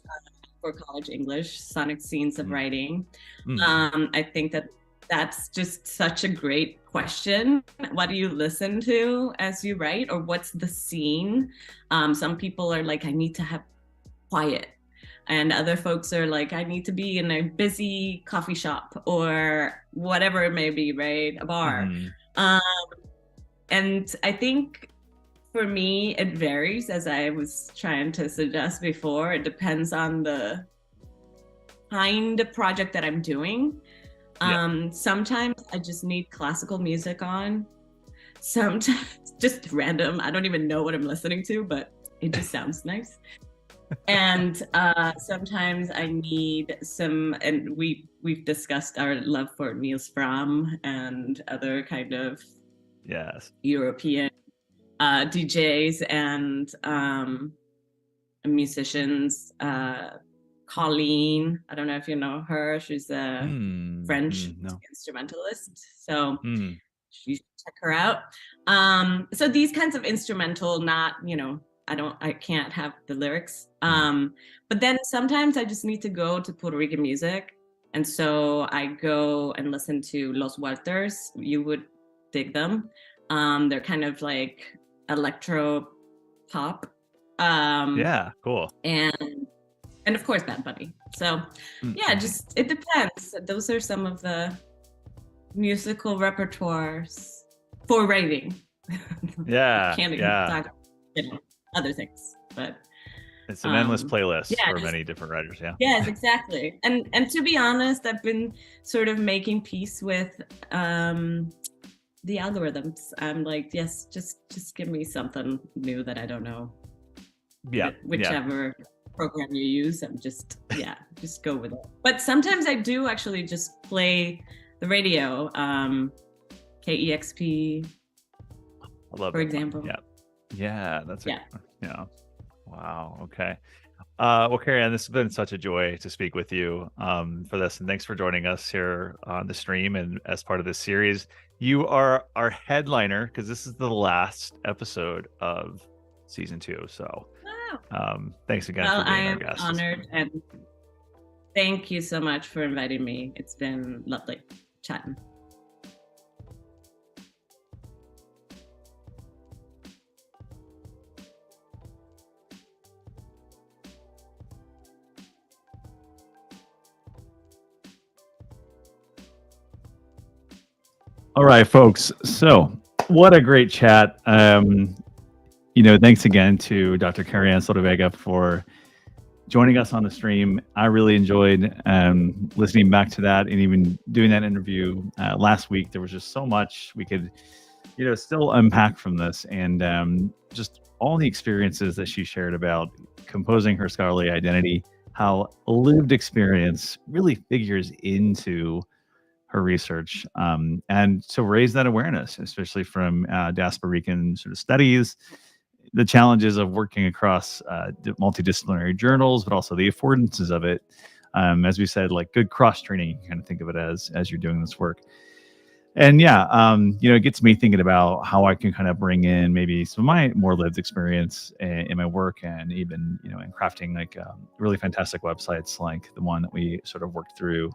for college English, Sonic Scenes of Mm, Writing. mm, I think that that's just such a great question. What do you listen to as you write, or what's the scene? Some people are like, I need to have quiet. And other folks are like, I need to be in a busy coffee shop or whatever it may be, right? A bar. mm, Um, and I think for me, it varies, as I was trying to suggest before. It depends on the kind of project that I'm doing. yeah. Sometimes I just need classical music on. Sometimes just random. I don't even know what I'm listening to, but it just sounds nice. And sometimes I need some, and we've discussed our love for Niels Fram and other kind of Yes. European DJs and musicians. Colleen, I don't know if you know her. She's a French No. instrumentalist, so Mm, you should check her out. So these kinds of instrumental, not I can't have the lyrics. mm, But then sometimes I just need to go to Puerto Rican music, and so I go and listen to Los Walters. You would dig them. They're kind of like electro pop, yeah. Cool. and of course Bad Bunny. So yeah, Mm, just it depends. Those are some of the musical repertoires for writing. yeah. Can't Yeah. talk, other things, but It's an endless playlist yeah, for just many different writers. Yeah. yes, exactly. And to be honest, I've been sort of making peace with the algorithms. I'm like, yes, just give me something new that I don't know. Yeah. Yeah. Whichever program you use, I'm just go with it. But sometimes I do actually just play the radio, KEXP, I love for that one. example. Yeah. Yeah. Yeah. Yeah. Wow. Okay. Well, Karrieann, this has been such a joy to speak with you for this, and thanks for joining us here on the stream and as part of this series. You are our headliner because this is the last episode of season 2. So, Wow. thanks again Well, for I being our am guest. honored, and thank you so much for inviting me. It's been lovely chatting. All right, folks. So, what a great chat. Thanks again to Dr. Karrieann Soto Vega for joining us on the stream. I really enjoyed listening back to that and even doing that interview last week. There was just so much we could, still unpack from this, and just all the experiences that she shared about composing her scholarly identity, how lived experience really figures into her research, and to raise that awareness, especially from Puerto sort of studies, the challenges of working across multidisciplinary journals, but also the affordances of it. As we said, like good cross training, you can kind of think of it as you're doing this work. And yeah, it gets me thinking about how I can kind of bring in maybe some of my more lived experience in my work, and even in crafting like really fantastic websites like the one that we sort of worked through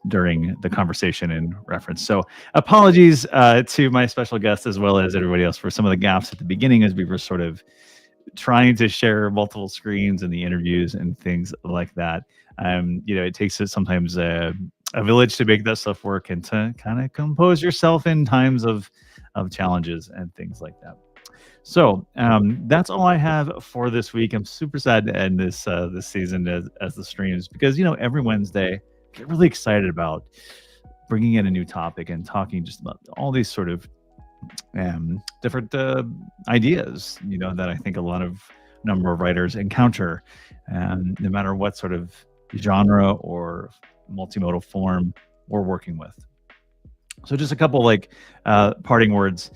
during the conversation in reference. So apologies to my special guest as well as everybody else for some of the gaps at the beginning as we were sort of trying to share multiple screens in the interviews and things like that. It takes sometimes a village to make that stuff work and to kind of compose yourself in times of challenges and things like that. So that's all I have for this week. I'm super sad to end this season as the streams, because every Wednesday I get really excited about bringing in a new topic and talking just about all these sort of different ideas that I think a number of writers encounter, no matter what sort of genre or multimodal form we're working with. So just a couple like parting words.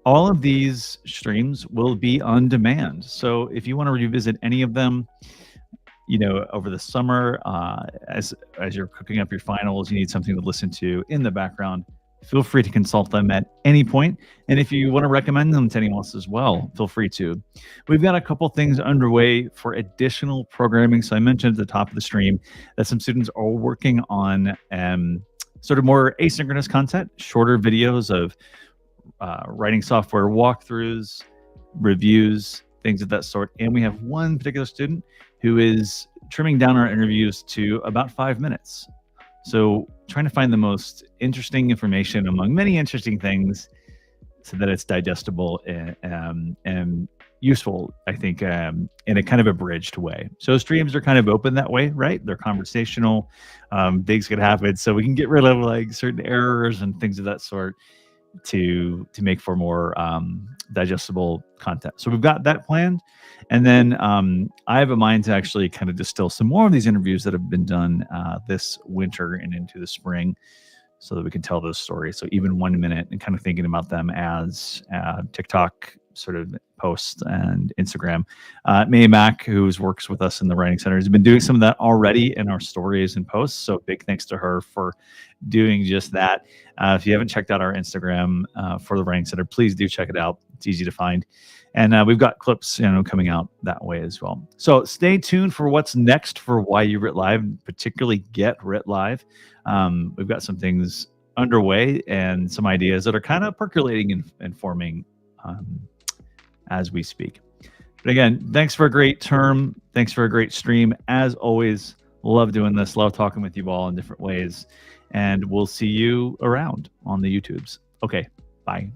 All of these streams will be on demand. So if you want to revisit any of them, over the summer, as you're cooking up your finals, you need something to listen to in the background, feel free to consult them at any point. And if you want to recommend them to anyone else as well, feel free to. We've got a couple things underway for additional programming. So I mentioned at the top of the stream that some students are working on sort of more asynchronous content, shorter videos of writing software walkthroughs, reviews, things of that sort. And we have one particular student who is trimming down our interviews to about 5 minutes. So trying to find the most interesting information among many interesting things so that it's digestible and useful, I think, in a kind of abridged way. So streams are kind of open that way, right? They're conversational. Things could happen. So we can get rid of like certain errors and things of that sort to make for more digestible content. So we've got that planned. And then I have a mind to actually kind of distill some more of these interviews that have been done this winter and into the spring so that we can tell those stories. So even 1 minute, and kind of thinking about them as TikTok sort of posts and Instagram. May Mack, who works with us in the Writing Center, has been doing some of that already in our stories and posts. So big thanks to her for doing just that. If you haven't checked out our Instagram for the Writing Center, please do check it out. It's easy to find. And we've got clips, coming out that way as well. So stay tuned for what's next for Why You Writ Live, particularly Get Writ Live. We've got some things underway and some ideas that are kind of percolating and forming as we speak. But again, thanks for a great term. Thanks for a great stream. As always, love doing this. Love talking with you all in different ways. And we'll see you around on the YouTubes. Okay, bye.